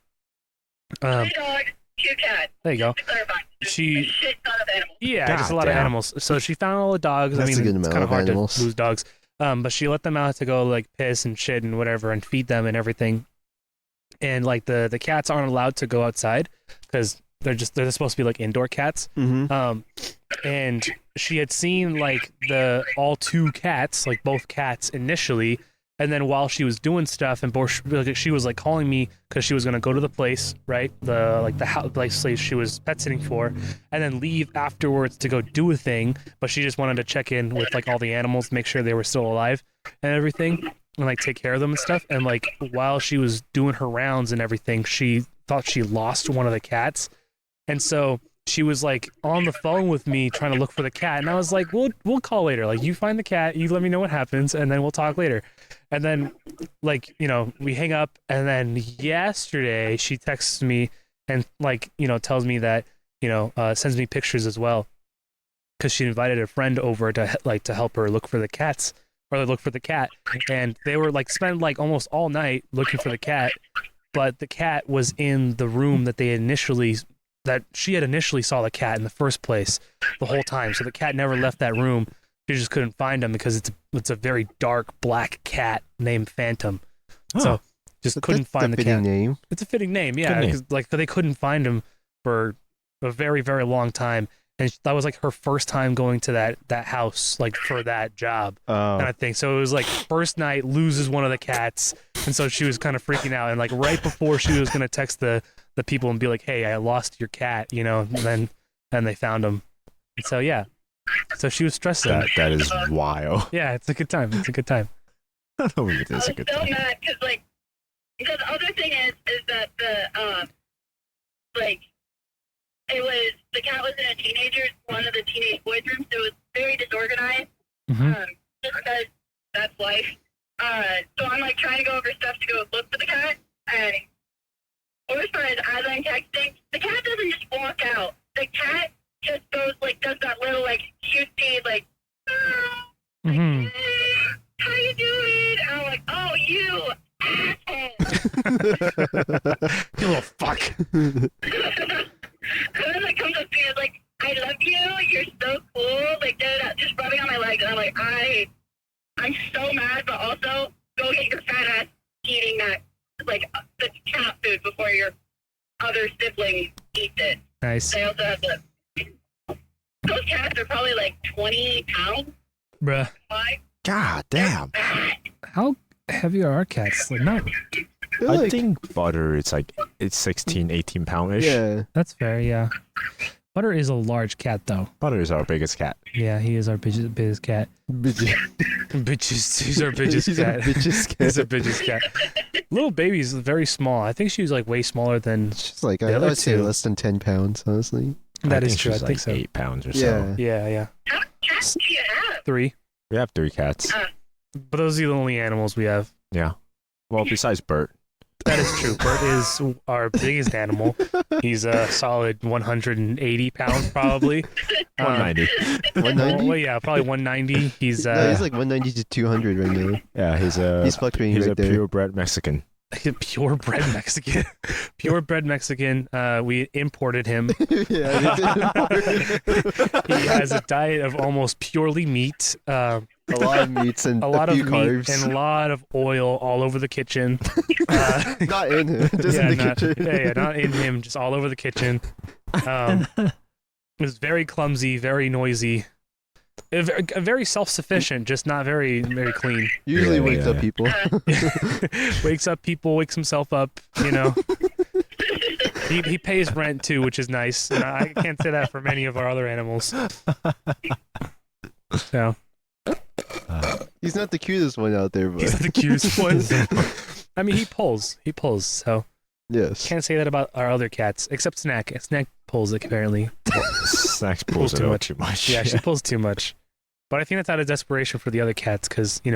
3 dogs, 2 cats. There you go. To clarify. She A shit ton of animals. Yeah, God just a lot of damn. animals. So she found all the dogs. That's I a mean, good it's amount kind of of hard animals. to lose dogs. But she let them out to go like piss and shit and whatever and feed them and everything. And like the cats aren't allowed to go outside because they're supposed to be like indoor cats. Mm-hmm. And she had seen like all 2 cats, like both cats initially. And then while she was doing stuff, and she was like calling me because she was gonna go to the place, right? The place she was pet sitting for, and then leave afterwards to go do a thing. But she just wanted to check in with like all the animals, make sure they were still alive and everything, and like take care of them and stuff. And like while she was doing her rounds and everything, she thought she lost one of the cats, and so she was like on the phone with me trying to look for the cat, and I was like, we'll call later. Like, you find the cat, you let me know what happens, and then we'll talk later. And then, like, you know, we hang up, and then yesterday she texts me and, like, you know, tells me that, you know, sends me pictures as well, because she invited a friend over to help her look for the cats, or look for the cat, and they were like spend like almost all night looking for the cat, but the cat was in the room that she had initially saw the cat in the first place the whole time. So the cat never left that room. She just couldn't find him because it's a very dark black cat named Phantom. So just couldn't find the cat. Name. It's a fitting name, yeah. Because like they couldn't find him for a very, very long time, and that was like her first time going to that house, like for that job. Kind of thing. So it was like first night, loses one of the cats, and so she was kind of freaking out. And like right before she was gonna text the people and be like, "Hey, I lost your cat," you know, and then they found him. And so yeah. So she was stressed out. That is wild. Yeah, it's a good time. It's a good time. I don't know if it is a good I was time. so mad because the other thing is that the cat was in a one of the teenage boys' rooms, so it was very disorganized. Mm-hmm. Just because that's life. So I'm like trying to go over stuff to go look for the cat, and worst part is as I'm texting, the cat doesn't just walk out. The cat just goes does that little cutesy Mm-hmm. how you doing? And I'm like, oh, you asshole. You little fuck. And then comes up to me and is like, I love you. You're so cool. Like, just rubbing on my legs, and I'm like, I'm so mad, but also go get your fat ass eating that the cat food before your other sibling eats it. Nice. They also have those cats are probably 20 pounds. Bruh. God damn. How heavy are our cats? Like, not. I think Butter is it's 16, 18 poundish. Yeah. That's fair, yeah. Butter is a large cat, though. Butter is our biggest cat. Yeah, he is our biggest cat. Bitches. He's our biggest He's cat. our biggest cat. He's our biggest cat. Little baby's very small. I think she was way smaller than She's the other I'd say two. less than 10 pounds, honestly. That I is think true. I she's think so. 8 pounds or Yeah. so. Yeah. How many cats do you have? 3. We have 3 cats. But those are the only animals we have. Yeah. Well, besides Bert. That is true. Bert is our biggest animal. He's a solid 180 pounds, probably. 190. 190? Well, yeah, probably 190. He's No, he's 190 to 200 right now. Yeah, he's fluctuating a right there. purebred Mexican. purebred Mexican. Purebred Mexican. We imported him. Yeah, He has a diet of almost purely meat. a lot of meats and A lot a of few meat carbs. and a lot of oil all over the kitchen. Not in him, just in the kitchen. Yeah, not in him, just all over the kitchen. It was very clumsy, very noisy, very self-sufficient, just not very, very clean. Usually Yeah, wakes yeah. up people. Wakes up people, wakes himself up, you know. He pays rent too, which is nice. And I can't say that for many of our other animals. So He's not the cutest one out there, he's but the cutest one. I mean, he pulls, so yes. can't say that about our other cats, except Snack. Snack pulls it apparently. Snacks pulls it too out much. too much. Yeah, she pulls too much. But I think that's out of desperation for the other cats, because I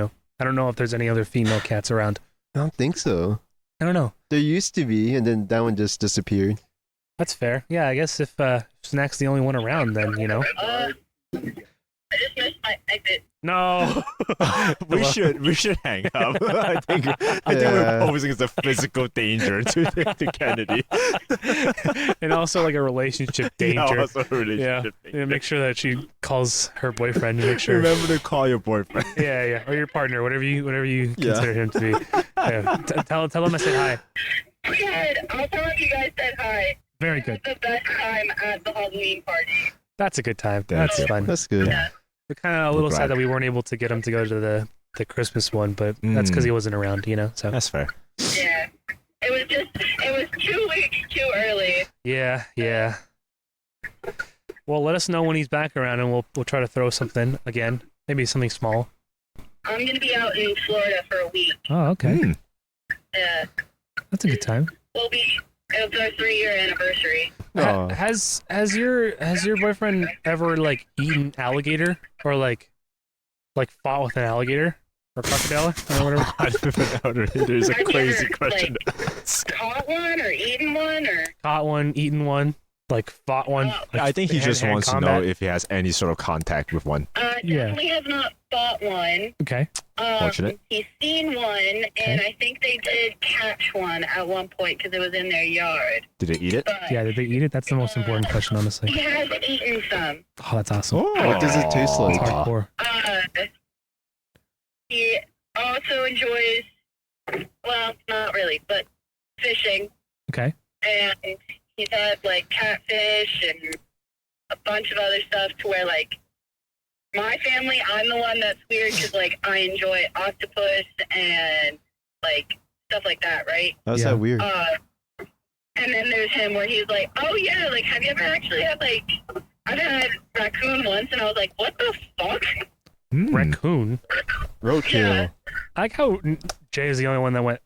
don't know if there's any other female cats around. I don't think so. I don't know. There used to be, and then that one just disappeared. That's fair. Yeah, I guess if Snack's the only one around, then I just missed my exit. No. we should hang up. I think we're posing as a physical danger to Kennedy. And also like a relationship danger. Yeah, also a relationship danger. Yeah, make sure that she calls her boyfriend to make sure. Remember to call your boyfriend. Yeah, or your partner, whatever you consider him to be. Yeah. Tell him I said hi. Good. I'll tell him you guys said hi. Very good. The best time at the Halloween party. That's a good time. That's That's good. fun. That's good. Yeah. We're kind of a little Glad. sad that we weren't able to get him to go to the Christmas one, but that's because he wasn't around, So That's fair. Yeah. It was 2 weeks too early. yeah. Well, let us know when he's back around, and we'll try to throw something again. Maybe something small. I'm gonna be out in Florida for a week. Oh, okay. Yeah. That's a good time. It's our 3-year anniversary. Aw. Has your boyfriend ever like eaten alligator or like fought with an alligator or crocodile or whatever? I don't know. It is a Have you crazy ever, question. Caught one or eaten one or? Caught one, eaten one, like fought one. Oh. Like I think he just hand-to-hand wants to combat? know if he has any sort of contact with one. Yeah. Definitely have not fought one. Okay. Fortunate. He's seen one, and I think they did catch one at one point because it was in their yard. Did they eat it? But Yeah, did they eat it? That's the most important question, honestly. he has eaten some. Oh, that's awesome. What does it taste like? It's hardcore. He also enjoys, well, not really, but fishing. Okay. And he's had like catfish and a bunch of other stuff to where like my family, I'm the one that's weird because like I enjoy octopus and like stuff like that, right? How's Yeah. that weird? And then there's him where he's like, oh yeah, like have you ever actually had like, I've had raccoon once and I was like, what the fuck? Raccoon. Roadkill. Yeah. I like how Jay is the only one that went,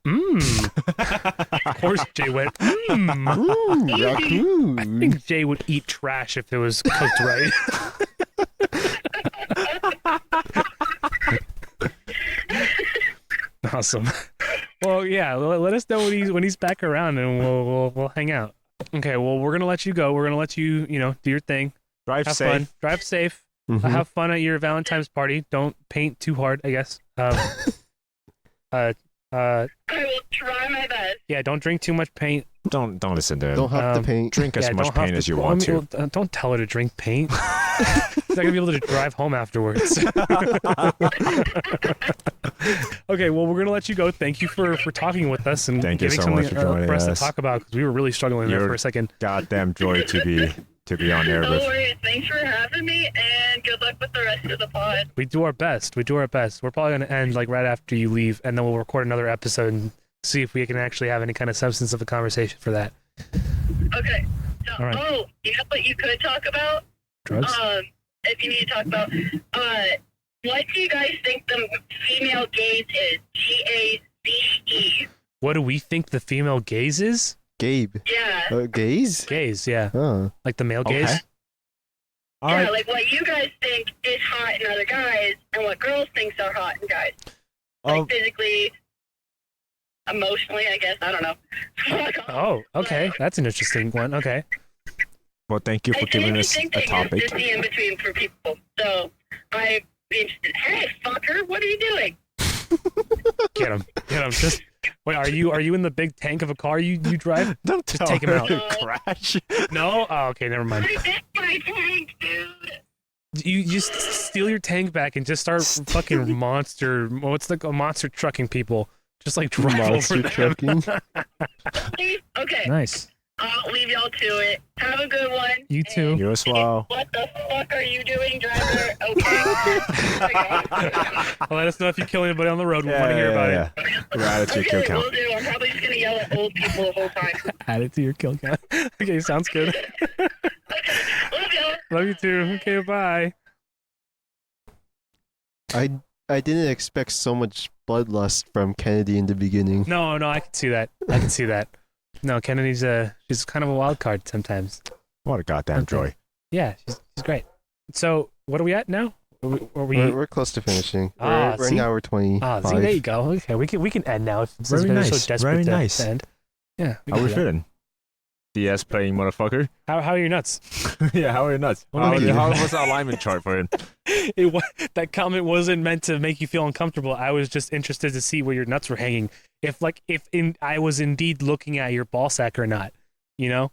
Of course Jay went, Ooh, I raccoon. think Jay would eat trash if it was cooked right. Awesome. Well, yeah. Let us know when he's back around, and we'll hang out. Okay. Well, we're gonna let you go. We're gonna let you do your thing. Drive Have safe. fun. Drive safe. Mhm. Have fun at your Valentine's party. Don't paint too hard, I guess. I will try my best. Yeah. Don't drink too much paint. Don't listen to him. Don't have to paint. Drink as Yeah, much don't have paint to- as you well, want I mean, to. well, don't tell her to drink paint. She's not gonna be able to drive home afterwards. Okay, well, we're gonna let you go. Thank you for talking with us and Thank you giving so much something for joining for us to us. talk about because we were really struggling there You're- for a second. Goddamn joy to be on air No with. worries. Thanks for having me, and good luck with the rest of the pod. We do our best. We do our best. We're probably gonna end like right after you leave, and then we'll record another episode and see if we can actually have any kind of substance of a conversation for that. Okay. So, All right. oh, you know what you could talk about? Drugs. If you need to talk about, what do you guys think the female gaze is? Gaze. What do we think the female gaze is? Gabe. Yeah. Gaze? Gaze, yeah, Huh. like the male Okay. gaze. All Yeah, right. like what you guys think is hot in other guys, and what girls think are hot in guys. Like physically, emotionally, I guess. I don't know. Fuck off. Oh, okay, that's an interesting one. Okay. Well, thank you for It's giving an us interesting a thing. It's topic. just the in between for people. So I'd be interested. Hey, fucker, what are you doing? Get him. Just wait. Are you in the big tank of a car you drive? Don't Just tell take him her out. to crash. No. Oh, okay. Never mind. I hit my tank, dude. You just steal your tank back and just start fucking monster. What's the monster trucking people? Just like drive Monster over them. trucking. Please? Okay, Nice. I'll leave y'all to it. Have a good one. You too. You as well. What the fuck are you doing, driver? Okay. Let us know if you kill anybody on the road. We want to hear about it. Add it to your kill Okay, count. will do. I'm probably just gonna yell at old people the whole time. Add it to your kill count. Okay, sounds good. Love y'all. Love you too. Okay, bye. I didn't expect so much bloodlust from Kennedy in the beginning. No, I can see that. No, Kennedy's she's kind of a wild card sometimes. What a goddamn Okay. joy. Yeah, she's great. So what are we at now? Are we? We're close to finishing. Ah, We're see? an hour 20. Ah, see, there you go. Okay, we can end now. Since Very we're nice, So desperate very to nice. end. Yeah. How can we do that. feeling? DS playing motherfucker. How are your nuts? Yeah, how are you nuts? Well, How was the alignment chart for it? That comment wasn't meant to make you feel uncomfortable. I was just interested to see where your nuts were hanging. If I was indeed looking at your ball sack or not. You know,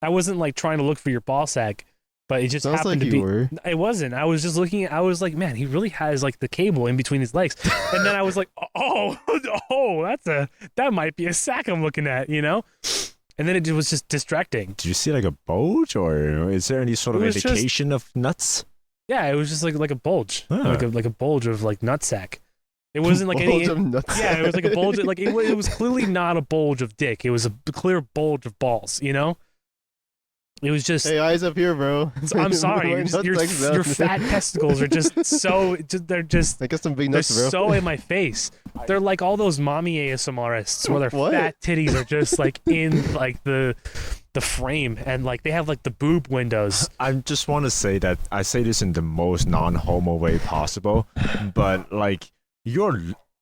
I wasn't like trying to look for your ball sack, but it just Sounds happened like to you be. were. I wasn't. I was just looking. I was like, man, he really has like the cable in between his legs. And then I was like, oh, that might be a sack I'm looking at, you know. And then it was just distracting. Did you see like a bulge, or is there any sort of It was just- indication of nuts? Yeah, it was just like a bulge, Ah. like a bulge of like nutsack. It wasn't like Bulge any. of nuts. Yeah, it was like a bulge. Like it was clearly not a bulge of dick. It was a clear bulge of balls. You know. It was just. Hey, eyes up here, bro. I'm sorry. My Your, nuts your, like that. your fat testicles are just so. They're just. I got some big They're nuts, bro. so in my face. They're like all those mommy ASMRists where their What? fat titties are just like in like the the frame, and like they have like the boob windows. I just want to say that I say this in the most non-homo way possible, but like your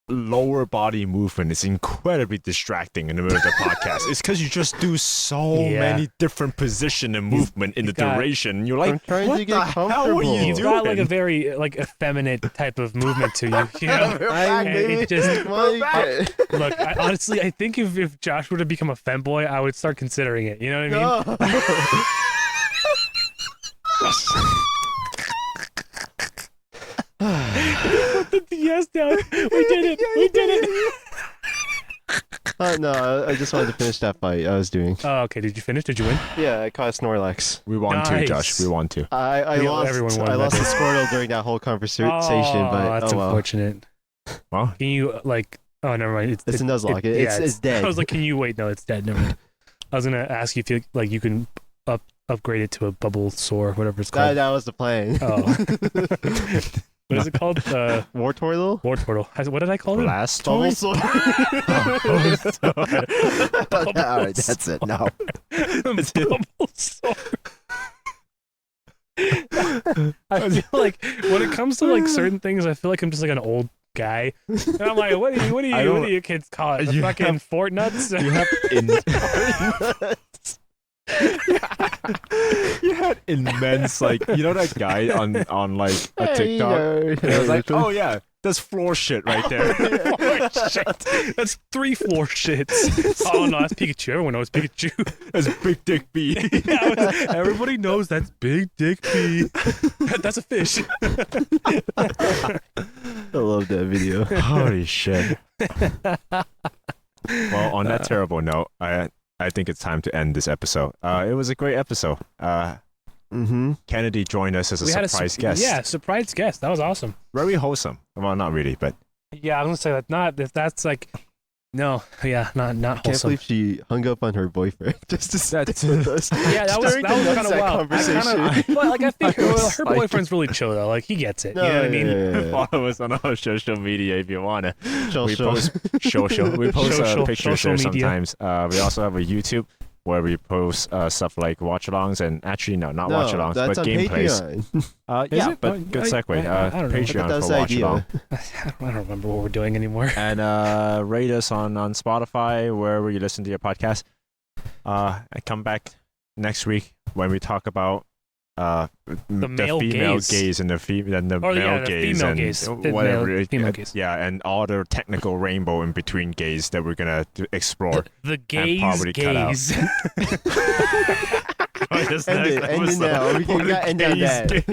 lower body movement is incredibly distracting in the middle of the podcast. It's because you just do so many different position and movement in the duration. You're like, I'm trying what to get the hell are comfortable. you You've doing? got like a very like effeminate type of movement to you. You know? I And it just like, look. Honestly, I think if Josh were to become a femboy, I would start considering it. You know what I mean? Put the yes down. We did it. We did it. No, I just wanted to finish that fight I was doing. Oh, okay. Did you finish? Did you win? Yeah, I caught a Snorlax. We want to, Nice. Josh. We want to. I Everyone lost. won I lost that the Squirtle during that whole conversation, Oh, but that's oh well. unfortunate. Well, Can you like? Oh, never mind. It's a Nuzlocke. It's dead. I was like, can you wait? No, it's dead. Never mind. I was gonna ask you if you can upgrade it to a bubble sore, whatever it's called. that was the plan. Oh. What is it called? Wartortle? Wartortle. What did I call it? last Bubble toy? sword. Alright, that's it. No. Bubble sore. I feel like when it comes to like certain things, I feel like I'm just like an old guy, and I'm like, what do you kids call it? The You fucking have- Fort nuts? You have you had immense like that guy on like a TikTok. And I was like, oh yeah, that's floor shit right there. Floor shit. That's 3 floor shits. Oh no, that's Pikachu. Everyone knows Pikachu. That's Big Dick B. Everybody knows that's Big Dick B. That's a fish. I love that video. Holy shit. Well, on that terrible note, I think it's time to end this episode. It was a great episode. Kennedy joined us as a surprise guest. Yeah, surprise guest. That was awesome. Very wholesome. Well, not really, but Yeah, I was gonna say that. Not if that's like, no, yeah, not Can't wholesome. believe she hung up on her boyfriend just to sit That's- with us. Yeah, that was During kind the of nutsack wild. conversation. But like I think I was her like- boyfriend's really chill though. Like he gets it. No, You know what I mean? yeah. follow us on our social media if you wanna. Show. We post social. We post Social pictures there media. sometimes. We also have a YouTube where we post stuff like watch-alongs and actually not watch-alongs, that's but on gameplays. Patreon. Yeah, it? but Oh, good segue. I don't know. Patreon That's for the watch-along. idea. I don't remember what we're doing anymore. And rate us on Spotify, wherever you listen to your podcast. I come back next week when we talk about the male female gaze. gaze and the Oh, male yeah, the gaze female and gaze. whatever. Female gaze. Yeah, and all the technical rainbow in between gaze that we're gonna explore. The gaze probably cut out. gaze. End it now. We can end on that.